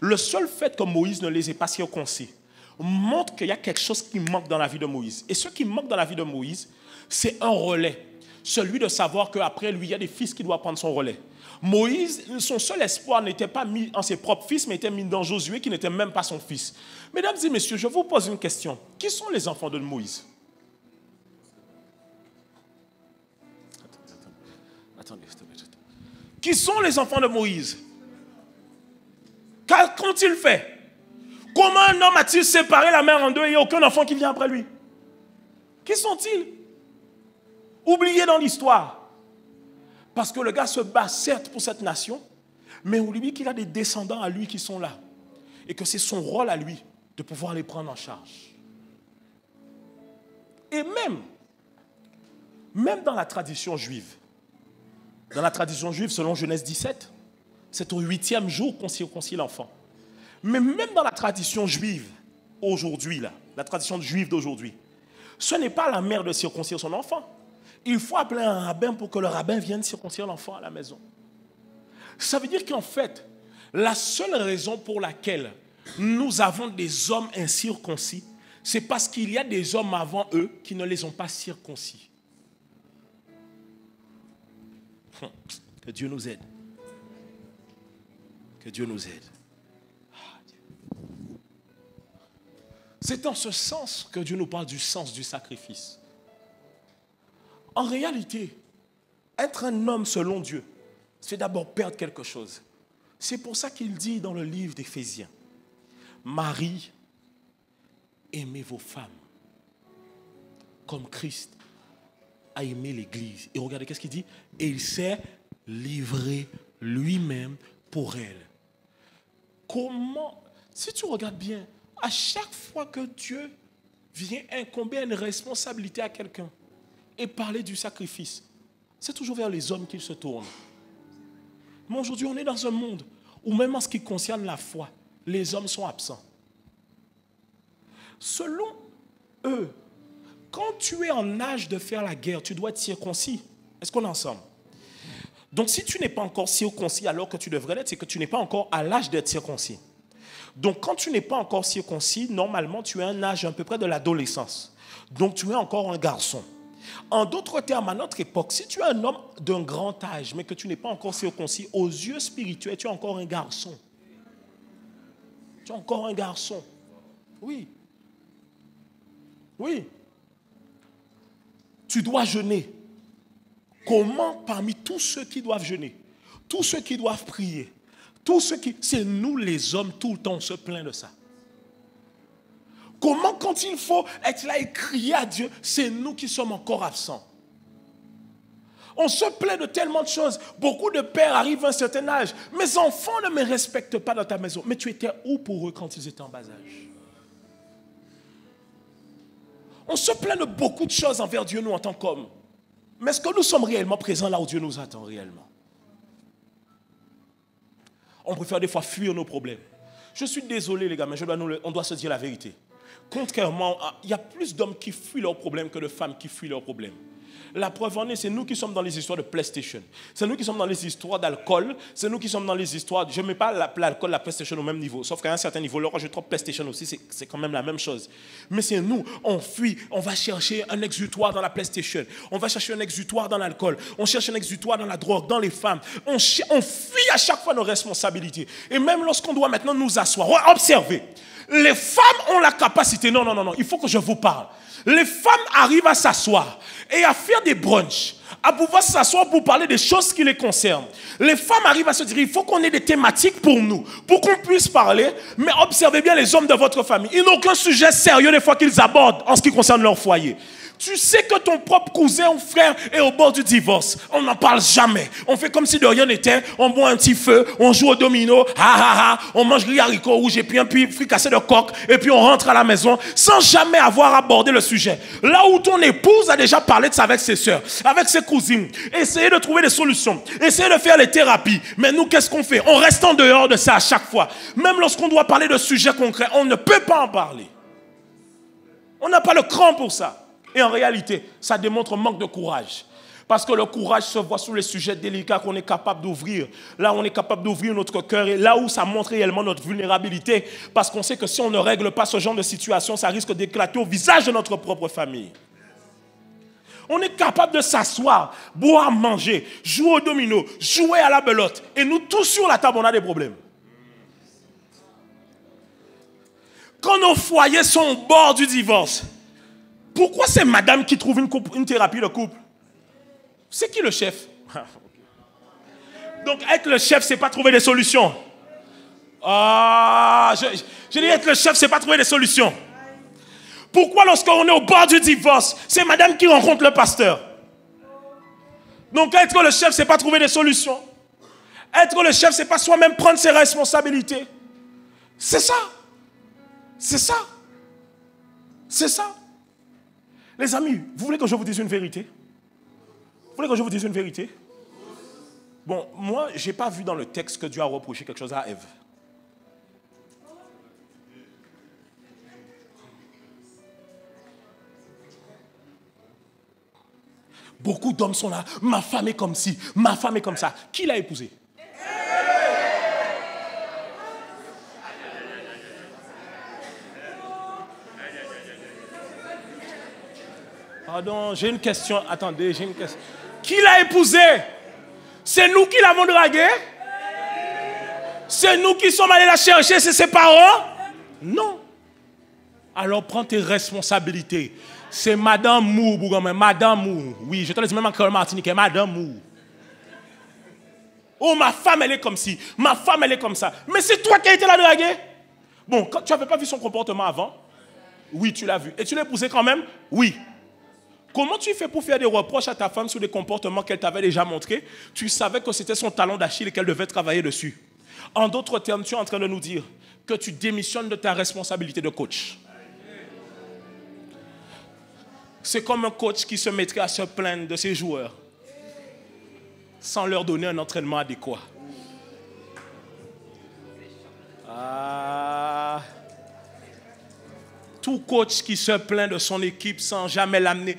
Le seul fait que Moïse ne les ait pas circoncis montre qu'il y a quelque chose qui manque dans la vie de Moïse. Et ce qui manque dans la vie de Moïse, c'est un relais. celui de savoir qu'après lui, il y a des fils qui doivent prendre son relais. Moïse, son seul espoir n'était pas mis en ses propres fils, mais était mis dans Josué, qui n'était même pas son fils. Mesdames et messieurs, je vous pose une question. Qui sont les enfants de Moïse? Attendez. Qui sont les enfants de Moïse? Qu'ont-ils fait? Comment un homme a-t-il séparé la mer en deux et il n'y a aucun enfant qui vient après lui? Qui sont-ils? Oubliés dans l'histoire. Parce que le gars se bat certes pour cette nation, mais on oublie qu'il a des descendants à lui qui sont là. Et que c'est son rôle à lui de pouvoir les prendre en charge. Et même dans la tradition juive, selon Genèse 17, c'est au 8e jour qu'on circoncie l'enfant. Mais même dans la tradition juive aujourd'hui, la tradition juive d'aujourd'hui, ce n'est pas la mère de circoncire son enfant. Il faut appeler un rabbin pour que le rabbin vienne circoncire l'enfant à la maison. Ça veut dire qu'en fait, la seule raison pour laquelle nous avons des hommes incirconcis, c'est parce qu'il y a des hommes avant eux qui ne les ont pas circoncis. Que Dieu nous aide. Que Dieu nous aide. C'est en ce sens que Dieu nous parle du sens du sacrifice. En réalité, être un homme selon Dieu, c'est d'abord perdre quelque chose. C'est pour ça qu'il dit dans le livre d'Éphésiens, Marie, aimez vos femmes comme Christ a aimé l'Église. Et regardez qu'est-ce qu'il dit? Et il s'est livré lui-même pour elle. Comment? Si tu regardes bien, à chaque fois que Dieu vient incomber une responsabilité à quelqu'un et parler du sacrifice, c'est toujours vers les hommes qu'il se tourne. Mais aujourd'hui, on est dans un monde où même en ce qui concerne la foi, les hommes sont absents. Selon eux, quand tu es en âge de faire la guerre, tu dois être circoncis. Est-ce qu'on est ensemble? Donc si tu n'es pas encore circoncis alors que tu devrais l'être, c'est que tu n'es pas encore à l'âge d'être circoncis. Donc quand tu n'es pas encore circoncis, normalement tu as un âge à peu près de l'adolescence. Donc tu es encore un garçon. En d'autres termes, à notre époque, si tu es un homme d'un grand âge, mais que tu n'es pas encore circoncis, aux yeux spirituels, tu es encore un garçon. Tu es encore un garçon. Oui. Oui. Tu dois jeûner. Comment parmi tous ceux qui doivent jeûner, tous ceux qui doivent prier, tous ceux qui... C'est nous les hommes, tout le temps, on se plaint de ça. Comment quand il faut être là et crier à Dieu, c'est nous qui sommes encore absents. On se plaint de tellement de choses. Beaucoup de pères arrivent à un certain âge. Mes enfants ne me respectent pas dans ta maison. Mais tu étais où pour eux quand ils étaient en bas âge? On se plaint de beaucoup de choses envers Dieu, nous, en tant qu'hommes. Mais est-ce que nous sommes réellement présents là où Dieu nous attend réellement? On préfère des fois fuir nos problèmes. Je suis désolé, les gars, mais on doit se dire la vérité. Contrairement, il y a plus d'hommes qui fuient leurs problèmes que de femmes qui fuient leurs problèmes. La preuve en est, c'est nous qui sommes dans les histoires de PlayStation. C'est nous qui sommes dans les histoires d'alcool. C'est nous qui sommes dans les histoires... Je ne mets pas l'alcool et la PlayStation au même niveau. Sauf qu'à un certain niveau, là, je trouve PlayStation aussi, c'est quand même la même chose. Mais c'est nous, on fuit. On va chercher un exutoire dans la PlayStation. On va chercher un exutoire dans l'alcool. On cherche un exutoire dans la drogue, dans les femmes. On fuit à chaque fois nos responsabilités. Et même lorsqu'on doit maintenant nous asseoir, observez. Les femmes ont la capacité... Non, il faut que je vous parle. Les femmes arrivent à s'asseoir et à faire des brunchs, à pouvoir s'asseoir pour parler des choses qui les concernent. Les femmes arrivent à se dire, il faut qu'on ait des thématiques pour nous, pour qu'on puisse parler, mais observez bien les hommes de votre famille. Ils n'ont aucun sujet sérieux des fois qu'ils abordent en ce qui concerne leur foyer. Tu sais que ton propre cousin ou frère est au bord du divorce. On n'en parle jamais. On fait comme si de rien n'était. On boit un petit feu, on joue au domino, on mange riz haricots rouges et puis un fricassé de coq et puis on rentre à la maison sans jamais avoir abordé le sujet. Là où ton épouse a déjà parlé de ça avec ses soeurs, avec ses cousines, essayer de trouver des solutions, essayer de faire les thérapies. Mais nous, qu'est-ce qu'on fait? On reste en dehors de ça à chaque fois. Même lorsqu'on doit parler de sujets concrets, on ne peut pas en parler. On n'a pas le cran pour ça. Et en réalité, ça démontre un manque de courage. Parce que le courage se voit sur les sujets délicats qu'on est capable d'ouvrir. Là où on est capable d'ouvrir notre cœur et là où ça montre réellement notre vulnérabilité. Parce qu'on sait que si on ne règle pas ce genre de situation, ça risque d'éclater au visage de notre propre famille. On est capable de s'asseoir, boire, manger, jouer au domino, jouer à la belote. Et nous, tous sur la table, on a des problèmes. Quand nos foyers sont au bord du divorce, pourquoi c'est madame qui trouve une thérapie de couple? C'est qui le chef? Donc être le chef, c'est pas trouver des solutions. Je dis être le chef, c'est pas trouver des solutions. Pourquoi lorsqu'on est au bord du divorce, c'est madame qui rencontre le pasteur? Donc être le chef, c'est pas trouver des solutions. Être le chef, c'est pas soi-même prendre ses responsabilités. C'est ça. C'est ça. C'est ça. Les amis, vous voulez que je vous dise une vérité? Vous voulez que je vous dise une vérité? Bon, moi, je n'ai pas vu dans le texte que Dieu a reproché quelque chose à Ève. Beaucoup d'hommes sont là. Ma femme est comme ci, ma femme est comme ça. Qui l'a épousée? Pardon, j'ai une question. Attendez, j'ai une question. Qui l'a épousée? C'est nous qui l'avons draguée? C'est nous qui sommes allés la chercher, c'est ses parents? Non. Alors prends tes responsabilités. C'est Madame Mou, Madame Mou. Oui, je te le dis même en créole martiniquais, Madame Mou. Oh, ma femme, elle est comme ci. Ma femme, elle est comme ça. Mais c'est toi qui as été la draguée? Bon, quand tu n'avais pas vu son comportement avant? Oui, tu l'as vu. Et tu l'as épousée quand même? Oui. Comment tu fais pour faire des reproches à ta femme sur des comportements qu'elle t'avait déjà montrés? Tu savais que c'était son talon d'Achille et qu'elle devait travailler dessus. En d'autres termes, tu es en train de nous dire que tu démissionnes de ta responsabilité de coach. C'est comme un coach qui se mettrait à se plaindre de ses joueurs sans leur donner un entraînement adéquat. Tout coach qui se plaint de son équipe sans jamais l'amener.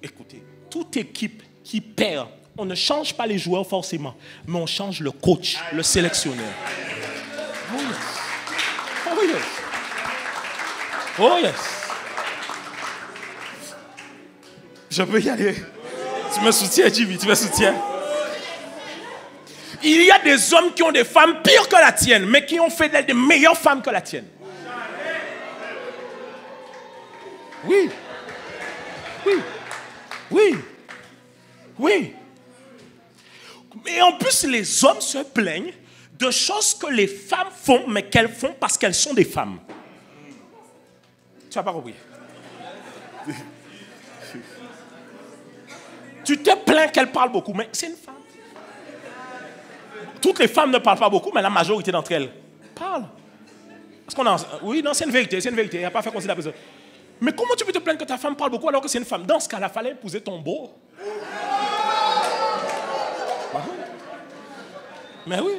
Écoutez, toute équipe qui perd, on ne change pas les joueurs forcément, mais on change le coach, le sélectionneur. Oh yes. Oh yes. Oh yes. Je peux y aller. Tu me soutiens, Jimmy, tu me soutiens. Il y a des hommes qui ont des femmes pires que la tienne, mais qui ont fait d'elles des meilleures femmes que la tienne. Oui. Oui. Oui. Oui. Mais en plus, les hommes se plaignent de choses que les femmes font, mais qu'elles font parce qu'elles sont des femmes. Tu n'as pas compris. Tu te plains qu'elle parle beaucoup, mais c'est une femme. Toutes les femmes ne parlent pas beaucoup, mais la majorité d'entre elles parlent. Oui, non, c'est une vérité, il n'y a pas à faire considérer ça. Mais comment tu peux te plaindre que ta femme parle beaucoup alors que c'est une femme? Dans ce cas-là, il fallait épouser ton beau. Mais oui.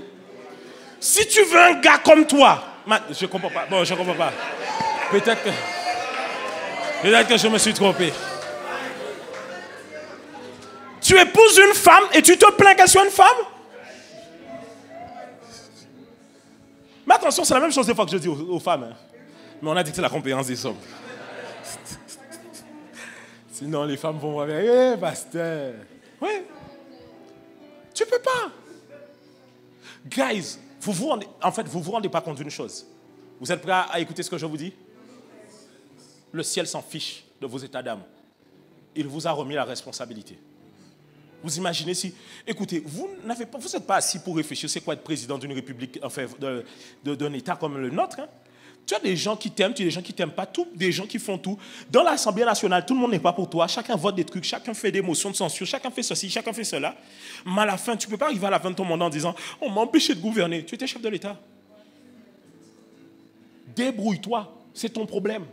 Si tu veux un gars comme toi, je ne comprends pas. Bon, je ne comprends pas. Peut-être que je me suis trompé. Tu épouses une femme et tu te plains qu'elle soit une femme? Mais attention, c'est la même chose des fois que je dis aux femmes. Hein. Mais on a dit que c'est la compétence des hommes. Sinon, les femmes vont voir, pasteur. Oui. Tu peux pas. Guys, vous vous rendez pas compte d'une chose. Vous êtes prêts à écouter ce que je vous dis? Le ciel s'en fiche de vos états d'âme. Il vous a remis la responsabilité. Vous imaginez si... Écoutez, vous n'êtes pas assis pour réfléchir, c'est quoi être président d'une république, enfin, d'un État comme le nôtre. Hein? Tu as des gens qui t'aiment, tu as des gens qui ne t'aiment pas, des gens qui font tout. Dans l'Assemblée nationale, tout le monde n'est pas pour toi. Chacun vote des trucs, chacun fait des motions de censure, chacun fait ceci, chacun fait cela. Mais à la fin, tu ne peux pas arriver à la fin de ton mandat en disant « On m'a empêché de gouverner ». Tu étais chef de l'État. Débrouille-toi, c'est ton problème.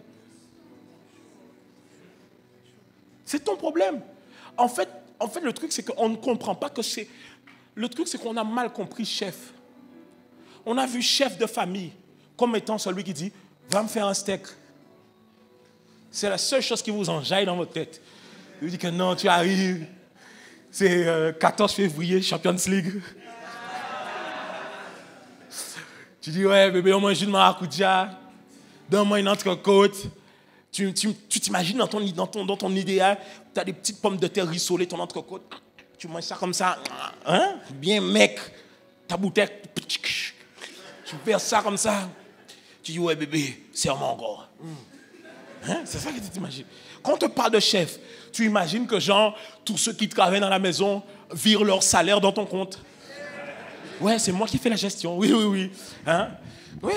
C'est ton problème. En fait, le truc, c'est qu'on ne comprend pas que c'est... Le truc, c'est qu'on a mal compris chef. On a vu chef de famille comme étant celui qui dit « Va me faire un steak ». C'est la seule chose qui vous enjaille dans votre tête. Il dit que non, tu arrives. C'est 14 février, Champions League. Tu dis « Ouais, bébé, on mange une maracuja. Donne-moi une entrecôte. Tu t'imagines dans ton idéal, tu as des petites pommes de terre rissolées, ton entrecôte, tu manges ça comme ça, hein? Bien mec, ta bouteille, tu verses ça comme ça. Tu dis, ouais bébé, serre-moi encore. Hein? C'est ça que tu t'imagines. Quand on te parle de chef, tu imagines que genre, tous ceux qui travaillent dans la maison virent leur salaire dans ton compte. Ouais, c'est moi qui fais la gestion. Oui. Hein? Oui.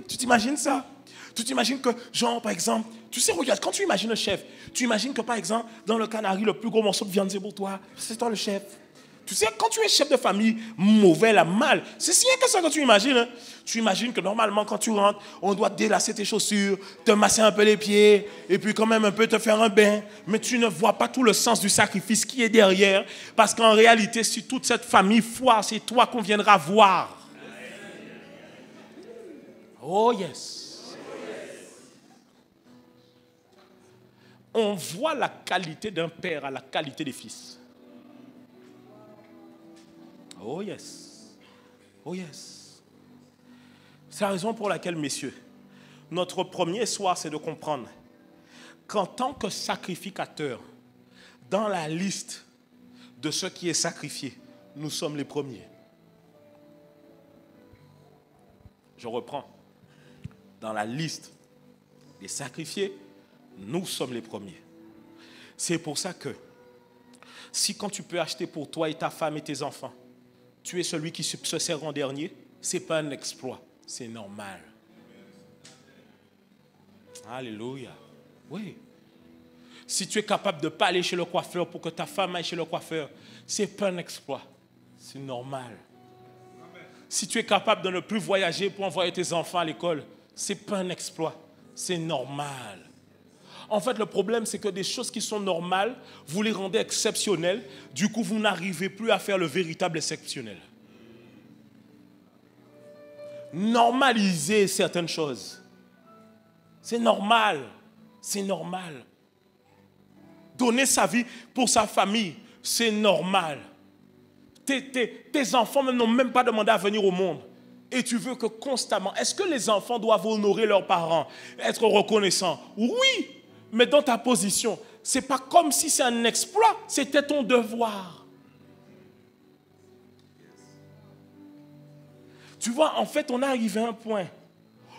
Tu t'imagines ça? Tu t'imagines que, genre, par exemple, tu sais, regarde, quand tu imagines un chef, tu imagines que, par exemple, dans le Canari, le plus gros morceau de viande, c'est pour toi. C'est toi le chef. Tu sais, quand tu es chef de famille, mauvais, là, mal, c'est si rien que ça que tu imagines. Hein? Tu imagines que normalement, quand tu rentres, on doit délasser tes chaussures, te masser un peu les pieds, et puis quand même un peu te faire un bain. Mais tu ne vois pas tout le sens du sacrifice qui est derrière. Parce qu'en réalité, si toute cette famille foire, c'est toi qu'on viendra voir. Oh yes. On voit la qualité d'un père à la qualité des fils. Oh yes. Oh yes. C'est la raison pour laquelle, messieurs, notre premier soir, c'est de comprendre qu'en tant que sacrificateur, dans la liste de ce qui est sacrifié, nous sommes les premiers. Je reprends. Dans la liste des sacrifiés, nous sommes les premiers. C'est pour ça que, si quand tu peux acheter pour toi et ta femme et tes enfants, tu es celui qui se sert en dernier, ce n'est pas un exploit, c'est normal. Alléluia. Oui. Si tu es capable de ne pas aller chez le coiffeur pour que ta femme aille chez le coiffeur, ce n'est pas un exploit, c'est normal. Si tu es capable de ne plus voyager pour envoyer tes enfants à l'école, ce n'est pas un exploit, c'est normal. En fait, le problème, c'est que des choses qui sont normales, vous les rendez exceptionnelles. Du coup, vous n'arrivez plus à faire le véritable exceptionnel. Normaliser certaines choses. C'est normal. C'est normal. Donner sa vie pour sa famille, c'est normal. Tes enfants n'ont même pas demandé à venir au monde. Et tu veux que constamment... Est-ce que les enfants doivent honorer leurs parents, être reconnaissants? Oui. Mais dans ta position, ce n'est pas comme si c'est un exploit, c'était ton devoir. Tu vois, en fait, on est arrivé à un point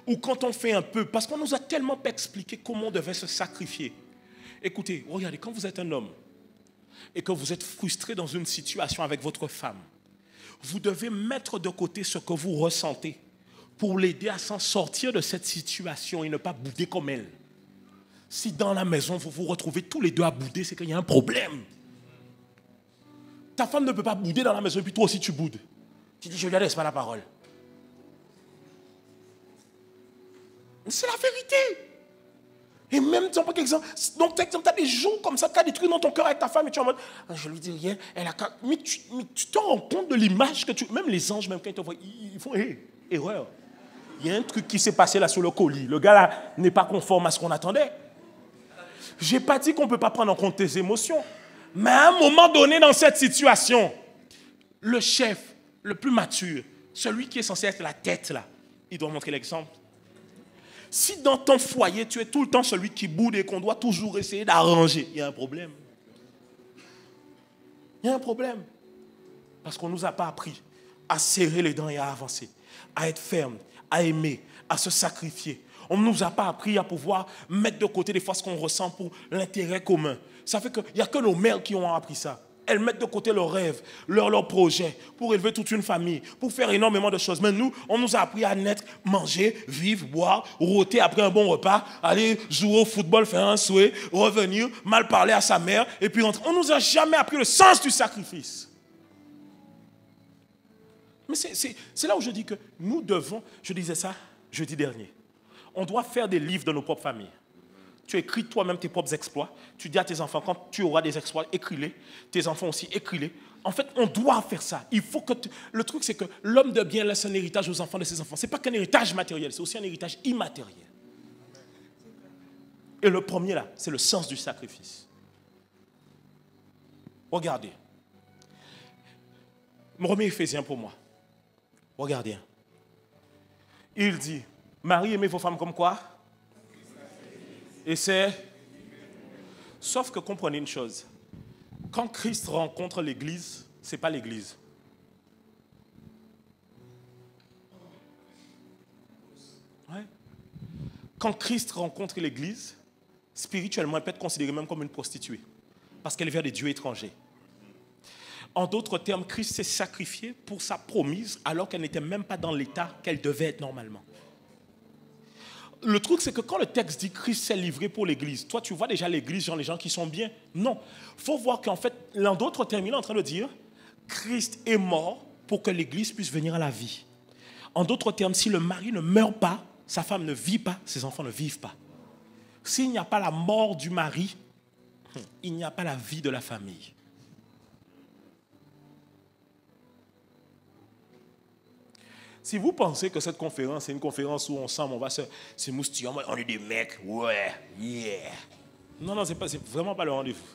où quand on fait un peu, parce qu'on nous a tellement pas expliqué comment on devait se sacrifier. Écoutez, regardez, quand vous êtes un homme et que vous êtes frustré dans une situation avec votre femme, vous devez mettre de côté ce que vous ressentez pour l'aider à s'en sortir de cette situation et ne pas bouder comme elle. Si dans la maison, vous vous retrouvez tous les deux à bouder, c'est qu'il y a un problème. Ta femme ne peut pas bouder dans la maison et puis toi aussi tu boudes. Tu dis, je ne lui laisse pas la parole. C'est la vérité. Et même, par exemple, donc tu as des jours comme ça, tu as des trucs dans ton cœur avec ta femme et tu es en mode, je lui dis rien, elle a... mais tu te rends compte de l'image que tu... Même les anges, même quand ils te voient, ils font erreur. Il y a un truc qui s'est passé là sur le colis. Le gars là n'est pas conforme à ce qu'on attendait. Je n'ai pas dit qu'on ne peut pas prendre en compte tes émotions. Mais à un moment donné dans cette situation, le chef, le plus mature, celui qui est censé être la tête là, il doit montrer l'exemple. Si dans ton foyer, tu es tout le temps celui qui boude et qu'on doit toujours essayer d'arranger, il y a un problème. Il y a un problème. Parce qu'on ne nous a pas appris à serrer les dents et à avancer, à être ferme, à aimer, à se sacrifier. On ne nous a pas appris à pouvoir mettre de côté des fois ce qu'on ressent pour l'intérêt commun. Ça fait qu'il n'y a que nos mères qui ont appris ça. Elles mettent de côté leurs rêves, leurs projets, pour élever toute une famille, pour faire énormément de choses. Mais nous, on nous a appris à naître, manger, vivre, boire, rôter après un bon repas, aller jouer au football, faire un souhait, revenir, mal parler à sa mère, et puis rentrer. On ne nous a jamais appris le sens du sacrifice. Mais c'est là où je dis que nous devons, je disais ça jeudi dernier, on doit faire des livres de nos propres familles. Tu écris toi-même tes propres exploits. Tu dis à tes enfants, quand tu auras des exploits, écris-les. Tes enfants aussi, écris-les. En fait, on doit faire ça. Il faut que le truc, c'est que l'homme de bien laisse un héritage aux enfants de ses enfants. Ce n'est pas qu'un héritage matériel, c'est aussi un héritage immatériel. Et le premier, là, c'est le sens du sacrifice. Regardez. Me remets Éphésiens pour moi. Regardez. Il dit, Marie, aimez vos femmes comme quoi? Et c'est... Sauf que comprenez une chose. Quand Christ rencontre l'Église, ce n'est pas l'Église. Ouais. Quand Christ rencontre l'Église, spirituellement, elle peut être considérée même comme une prostituée. Parce qu'elle vient des dieux étrangers. En d'autres termes, Christ s'est sacrifié pour sa promise alors qu'elle n'était même pas dans l'état qu'elle devait être normalement. Le truc, c'est que quand le texte dit Christ s'est livré pour l'Église, toi, tu vois déjà l'Église, genre les gens qui sont bien. Non. Il faut voir qu'en fait, en d'autres termes, il est en train de dire Christ est mort pour que l'Église puisse venir à la vie. En d'autres termes, si le mari ne meurt pas, sa femme ne vit pas, ses enfants ne vivent pas. S'il n'y a pas la mort du mari, il n'y a pas la vie de la famille. Si vous pensez que cette conférence est une conférence où ensemble on va se moustiller, on est des mecs, ouais, yeah. Non, c'est vraiment pas le rendez-vous.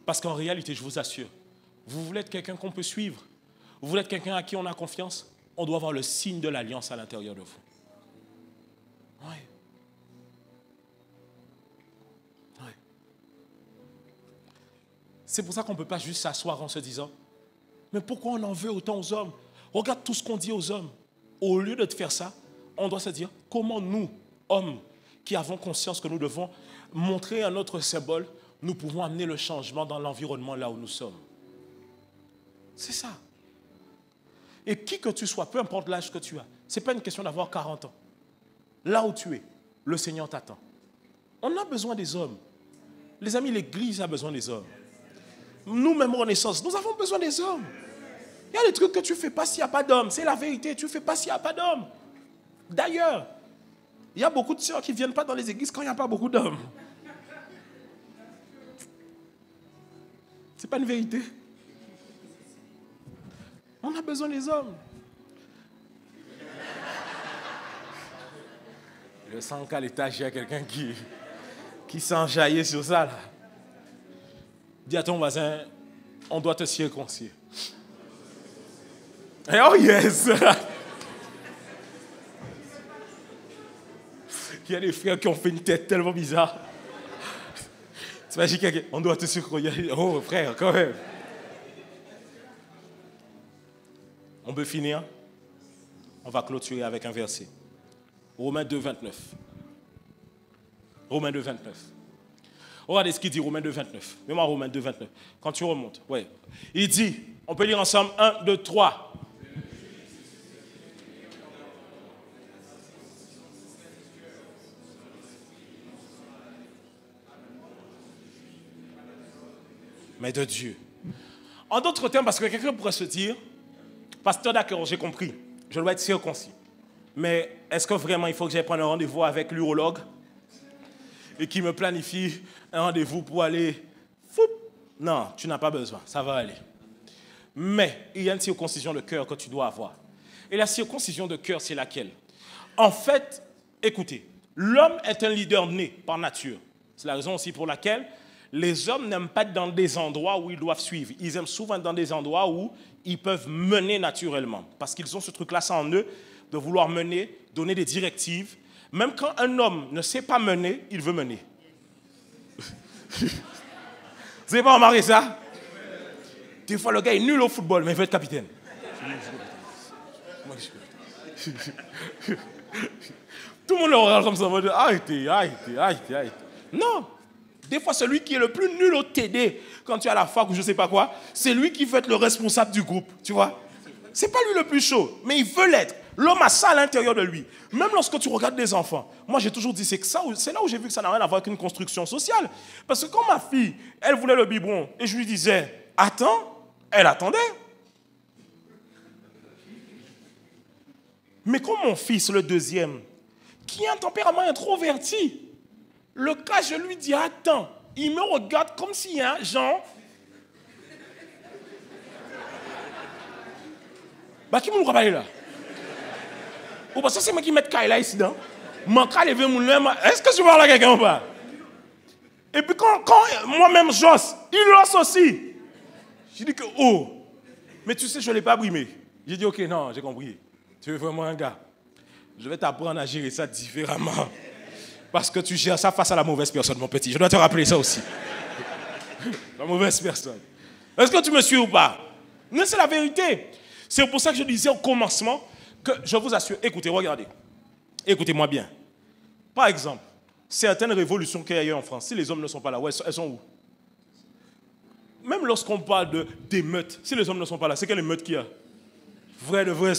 Parce qu'en réalité, je vous assure, vous voulez être quelqu'un qu'on peut suivre, vous voulez être quelqu'un à qui on a confiance, on doit avoir le signe de l'alliance à l'intérieur de vous. Ouais. Ouais. C'est pour ça qu'on ne peut pas juste s'asseoir en se disant, mais pourquoi on en veut autant aux hommes? Regarde tout ce qu'on dit aux hommes. Au lieu de faire ça, on doit se dire comment nous, hommes, qui avons conscience que nous devons montrer un autre symbole, nous pouvons amener le changement dans l'environnement là où nous sommes. C'est ça. Et qui que tu sois, peu importe l'âge que tu as, ce n'est pas une question d'avoir 40 ans. Là où tu es, le Seigneur t'attend. On a besoin des hommes. Les amis, l'Église a besoin des hommes. Nous-mêmes, Renaissance, nous avons besoin des hommes. Il y a des trucs que tu ne fais pas s'il n'y a pas d'hommes. C'est la vérité, tu ne fais pas s'il n'y a pas d'hommes. D'ailleurs, il y a beaucoup de sœurs qui ne viennent pas dans les églises quand il n'y a pas beaucoup d'hommes. Ce n'est pas une vérité. On a besoin des hommes. Je sens qu'à l'étage, il y a quelqu'un qui s'enjaille sur ça. Là. Dis à ton voisin, on doit te circoncire. Oh yes! Il y a des frères qui ont fait une tête tellement bizarre. T'imagines quelqu'un, on doit te circoncire. Oh frère, quand même. On peut finir. On va clôturer avec un verset. Romains 2, 29. Romains 2, 29. Regardez ce qu'il dit, Romains 2, 29. Mets-moi Romains 2, 29. Quand tu remontes, ouais. Il dit, on peut lire ensemble, 1, 2, 3. Mais de Dieu. En d'autres termes, parce que quelqu'un pourrait se dire, pasteur, d'accord, j'ai compris, je dois être circoncis. Mais est-ce que vraiment il faut que j'aille prendre un rendez-vous avec l'urologue et qu'il me planifie un rendez-vous pour aller... Non, tu n'as pas besoin, ça va aller. Mais il y a une circoncision de cœur que tu dois avoir. Et la circoncision de cœur, c'est laquelle? En fait, écoutez, l'homme est un leader né par nature. C'est la raison aussi pour laquelle les hommes n'aiment pas être dans des endroits où ils doivent suivre. Ils aiment souvent être dans des endroits où ils peuvent mener naturellement. Parce qu'ils ont ce truc-là en eux, de vouloir mener, donner des directives. Même quand un homme ne sait pas mener, il veut mener. Vous n'avez pas remarqué ça? Des fois, le gars est nul au football, mais il veut être capitaine. Tout le monde le regarde comme ça, on va dire, non. Des fois, celui qui est le plus nul au TD, quand tu es à la fac ou je ne sais pas quoi, c'est lui qui veut être le responsable du groupe, tu vois. C'est pas lui le plus chaud, mais il veut l'être. L'homme a ça à l'intérieur de lui. Même lorsque tu regardes des enfants, moi j'ai toujours dit, c'est là où j'ai vu que ça n'a rien à voir avec une construction sociale. Parce que quand ma fille, elle voulait le biberon, et je lui disais, attends, elle attendait. Mais quand mon fils, le deuxième, qui a un tempérament introverti, le cas, je lui dis, attends, il me regarde comme s'il y a un genre... Bah, qui me croit parler là? Ou parce que c'est moi qui mets Kaila ici, non? Est-ce que tu parles à quelqu'un ou pas? Et puis quand moi-même j'ose, il l'ose aussi. Je dis que, oh, mais tu sais, je ne l'ai pas brimé. J'ai dit, ok, non, j'ai compris. Tu es vraiment un gars. Je vais t'apprendre à gérer ça différemment. Parce que tu gères ça face à la mauvaise personne, mon petit. Je dois te rappeler ça aussi. La mauvaise personne. Est-ce que tu me suis ou pas? Mais c'est la vérité. C'est pour ça que je disais au commencement que je vous assure, écoutez, regardez. Écoutez-moi bien. Par exemple, certaines révolutions qu'il y a eu en France, si les hommes ne sont pas là, elles sont où? Même lorsqu'on parle d'émeutes, si les hommes ne sont pas là, c'est quelle émeute qu'il y a? Vrai de vrai.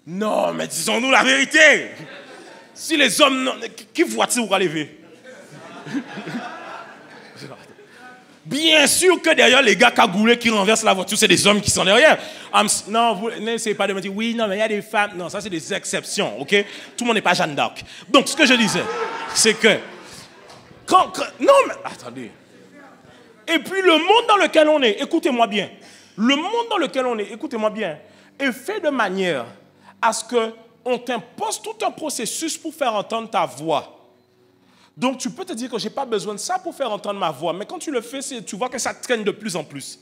Non, mais disons-nous la vérité. Si les hommes... Qui voit-il pour lever? Bien sûr que derrière les gars cagoulés qui renversent la voiture, c'est des hommes qui sont derrière. Non, vous n'essayez pas de me dire, oui, non, mais il y a des femmes. Non, ça c'est des exceptions, ok? Tout le monde n'est pas Jeanne d'Arc. Donc, ce que je disais, c'est que... non, mais attendez. Et puis, le monde dans lequel on est, écoutez-moi bien. Le monde dans lequel on est, écoutez-moi bien, est fait de manière à ce qu'on t'impose tout un processus pour faire entendre ta voix. Donc, tu peux te dire que je n'ai pas besoin de ça pour faire entendre ma voix. Mais quand tu le fais, tu vois que ça traîne de plus en plus.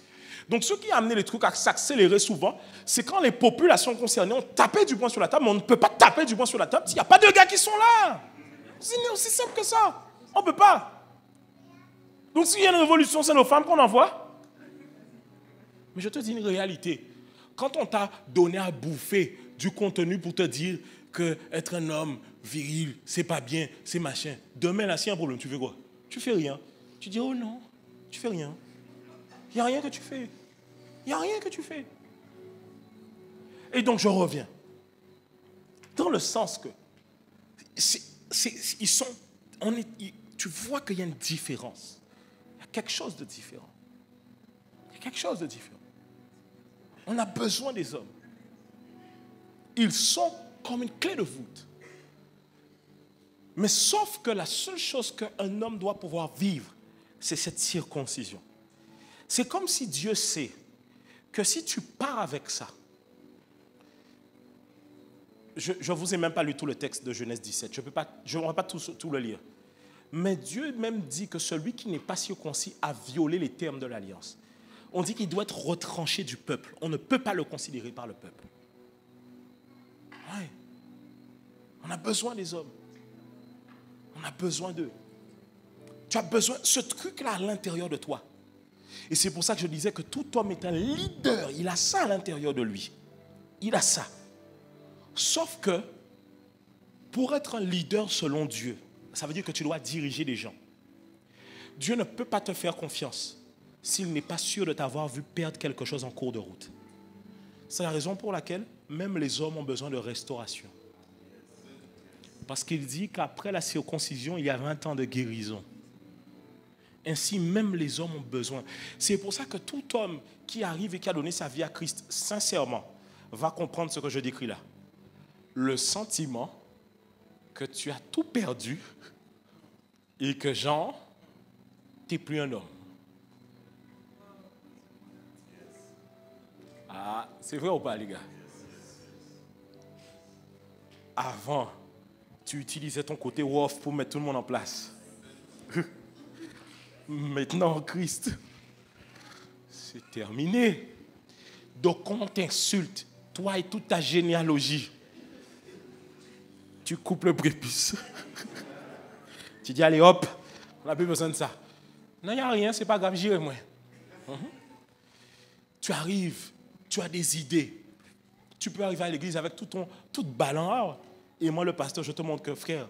Donc, ce qui a amené les trucs à s'accélérer souvent, c'est quand les populations concernées ont tapé du poing sur la table, mais on ne peut pas taper du poing sur la table s'il n'y a pas de gars qui sont là. C'est aussi simple que ça. On ne peut pas. Donc, s'il y a une révolution, c'est nos femmes qu'on envoie. Mais je te dis une réalité. Quand on t'a donné à bouffer du contenu pour te dire qu'être un homme viril, c'est pas bien, c'est machin. Demain, là, s'il y a un problème, tu fais quoi? Tu fais rien. Tu dis, oh non, tu fais rien. Il n'y a rien que tu fais. Il n'y a rien que tu fais. Et donc, je reviens. Dans le sens que tu vois qu'il y a une différence. Il y a quelque chose de différent. Il y a quelque chose de différent. On a besoin des hommes. Ils sont comme une clé de voûte. Mais sauf que la seule chose qu'un homme doit pouvoir vivre, c'est cette circoncision. C'est comme si Dieu sait que si tu pars avec ça, je ne vous ai même pas lu tout le texte de Genèse 17, je ne pourrais pas tout le lire. Mais Dieu même dit que celui qui n'est pas circoncis a violé les termes de l'alliance. On dit qu'il doit être retranché du peuple. On ne peut pas le considérer par le peuple. Ouais. On a besoin des hommes. On a besoin d'eux. Tu as besoin de ce truc-là à l'intérieur de toi. Et c'est pour ça que je disais que tout homme est un leader. Il a ça à l'intérieur de lui. Il a ça. Sauf que, pour être un leader selon Dieu, ça veut dire que tu dois diriger des gens. Dieu ne peut pas te faire confiance s'il n'est pas sûr de t'avoir vu perdre quelque chose en cours de route. C'est la raison pour laquelle même les hommes ont besoin de restauration. Parce qu'il dit qu'après la circoncision, il y a 20 ans de guérison. Ainsi, même les hommes ont besoin. C'est pour ça que tout homme qui arrive et qui a donné sa vie à Christ, sincèrement, va comprendre ce que je décris là. Le sentiment que tu as tout perdu et que, genre, tu n'es plus un homme. Ah, c'est vrai ou pas, les gars? Avant, tu utilisais ton côté wof pour mettre tout le monde en place. Maintenant, Christ, c'est terminé. Donc, quand on t'insulte, toi et toute ta généalogie, tu coupes le prépuce. Tu dis, allez hop, on n'a plus besoin de ça. Non, il n'y a rien, c'est pas grave, j'irai moi. Tu arrives, tu as des idées. Tu peux arriver à l'église avec toute ballon. Et moi, le pasteur, je te montre que, frère,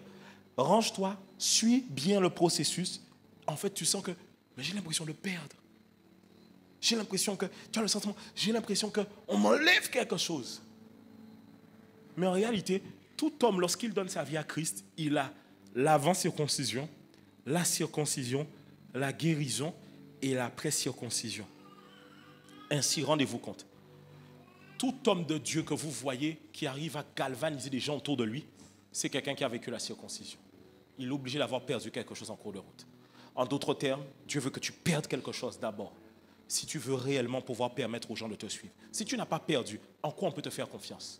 range-toi, suis bien le processus. En fait, tu sens que, mais j'ai l'impression de perdre. J'ai l'impression que, tu as le sentiment, j'ai l'impression qu'on m'enlève quelque chose. Mais en réalité, tout homme, lorsqu'il donne sa vie à Christ, il a l'avant-circoncision, la circoncision, la guérison et l'après-circoncision. Ainsi, rendez-vous compte. Tout homme de Dieu que vous voyez qui arrive à galvaniser des gens autour de lui, c'est quelqu'un qui a vécu la circoncision. Il est obligé d'avoir perdu quelque chose en cours de route. En d'autres termes, Dieu veut que tu perdes quelque chose d'abord, si tu veux réellement pouvoir permettre aux gens de te suivre. Si tu n'as pas perdu, en quoi on peut te faire confiance?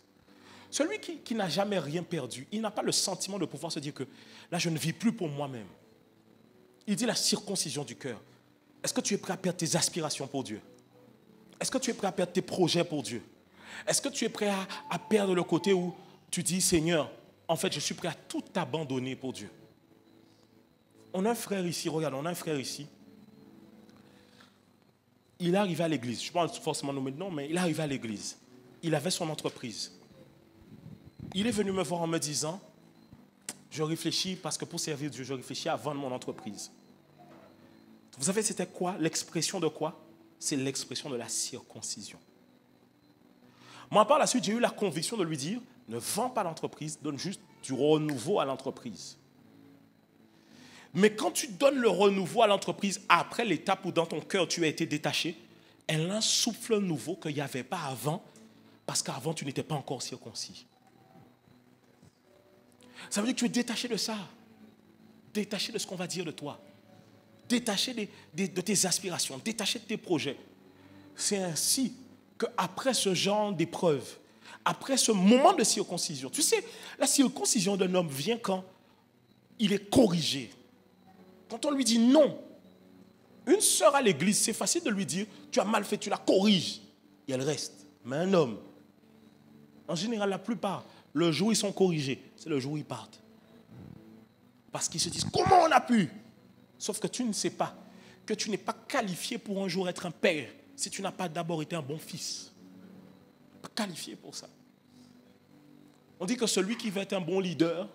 Celui qui n'a jamais rien perdu, il n'a pas le sentiment de pouvoir se dire que là, je ne vis plus pour moi-même. Il dit la circoncision du cœur. Est-ce que tu es prêt à perdre tes aspirations pour Dieu? Est-ce que tu es prêt à perdre tes projets pour Dieu? Est-ce que tu es prêt à perdre le côté où tu dis, Seigneur, en fait, je suis prêt à tout abandonner pour Dieu? On a un frère ici, regarde, on a un frère ici. Il est arrivé à l'église. Je ne vais pas forcément nommer de nom, mais il est arrivé à l'église. Il avait son entreprise. Il est venu me voir en me disant, je réfléchis parce que pour servir Dieu, je réfléchis à vendre mon entreprise. Vous savez, c'était quoi? L'expression de quoi? C'est l'expression de la circoncision. Moi, par la suite, j'ai eu la conviction de lui dire, ne vends pas l'entreprise, donne juste du renouveau à l'entreprise. Mais quand tu donnes le renouveau à l'entreprise, après l'étape où dans ton cœur tu as été détaché, elle a un souffle nouveau qu'il n'y avait pas avant, parce qu'avant tu n'étais pas encore circoncis. Ça veut dire que tu es détaché de ça, détaché de ce qu'on va dire de toi, détaché de tes aspirations, détaché de tes projets. C'est ainsi qu'après ce genre d'épreuve, après ce moment de circoncision, tu sais, la circoncision d'un homme vient quand il est corrigé. Quand on lui dit non, une sœur à l'église, c'est facile de lui dire, tu as mal fait, tu la corriges, et elle reste. Mais un homme, en général, la plupart, le jour où ils sont corrigés, c'est le jour où ils partent. Parce qu'ils se disent, comment on a pu? Sauf que tu ne sais pas que tu n'es pas qualifié pour un jour être un père si tu n'as pas d'abord été un bon fils. Pas qualifié pour ça. On dit que celui qui veut être un bon leader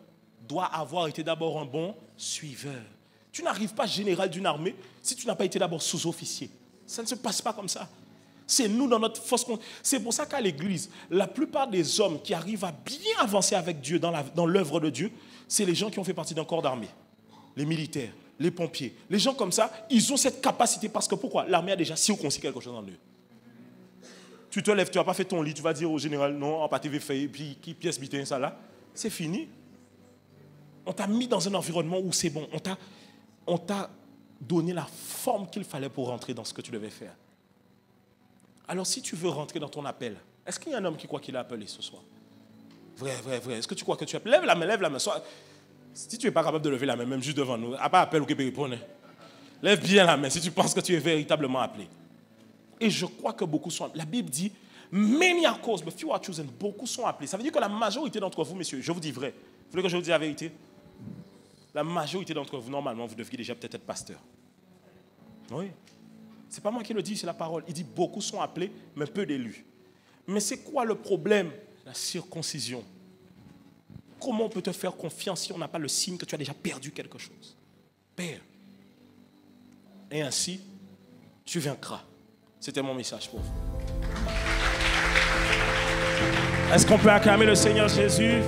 doit avoir été d'abord un bon suiveur. Tu n'arrives pas général d'une armée si tu n'as pas été d'abord sous-officier. Ça ne se passe pas comme ça. C'est nous dans notre fausse... C'est pour ça qu'à l'église, la plupart des hommes qui arrivent à bien avancer avec Dieu dans l'œuvre de Dieu, c'est les gens qui ont fait partie d'un corps d'armée. Les militaires, les pompiers. Les gens comme ça, ils ont cette capacité parce que pourquoi? L'armée a déjà circoncis quelque chose en eux. Tu te lèves, tu n'as pas fait ton lit, tu vas dire au général, non, pas TV fait, puis qui pièce bitin, ça là. C'est fini. On t'a mis dans un environnement où c'est bon. On t'a donné la forme qu'il fallait pour rentrer dans ce que tu devais faire. Alors si tu veux rentrer dans ton appel, est-ce qu'il y a un homme qui croit qu'il a appelé ce soir? Vrai. Est-ce que tu crois que tu appelles? Lève la main. Si tu n'es pas capable de lever la main, même juste devant nous, à pas appel ou que répondre. Lève bien la main si tu penses que tu es véritablement appelé. Et je crois que beaucoup sont appelés. La Bible dit, many are called, but few are chosen. Beaucoup sont appelés. Ça veut dire que la majorité d'entre vous, messieurs, je vous dis vrai. Vous voulez que je vous dise la vérité? La majorité d'entre vous, normalement, vous devriez déjà peut-être être pasteur. Oui. Ce n'est pas moi qui le dis, c'est la parole. Il dit, beaucoup sont appelés, mais peu d'élus. Mais c'est quoi le problème? La circoncision. Comment on peut te faire confiance si on n'a pas le signe que tu as déjà perdu quelque chose? Père. Et ainsi, tu vaincras. C'était mon message pour vous. Est-ce qu'on peut acclamer le Seigneur Jésus?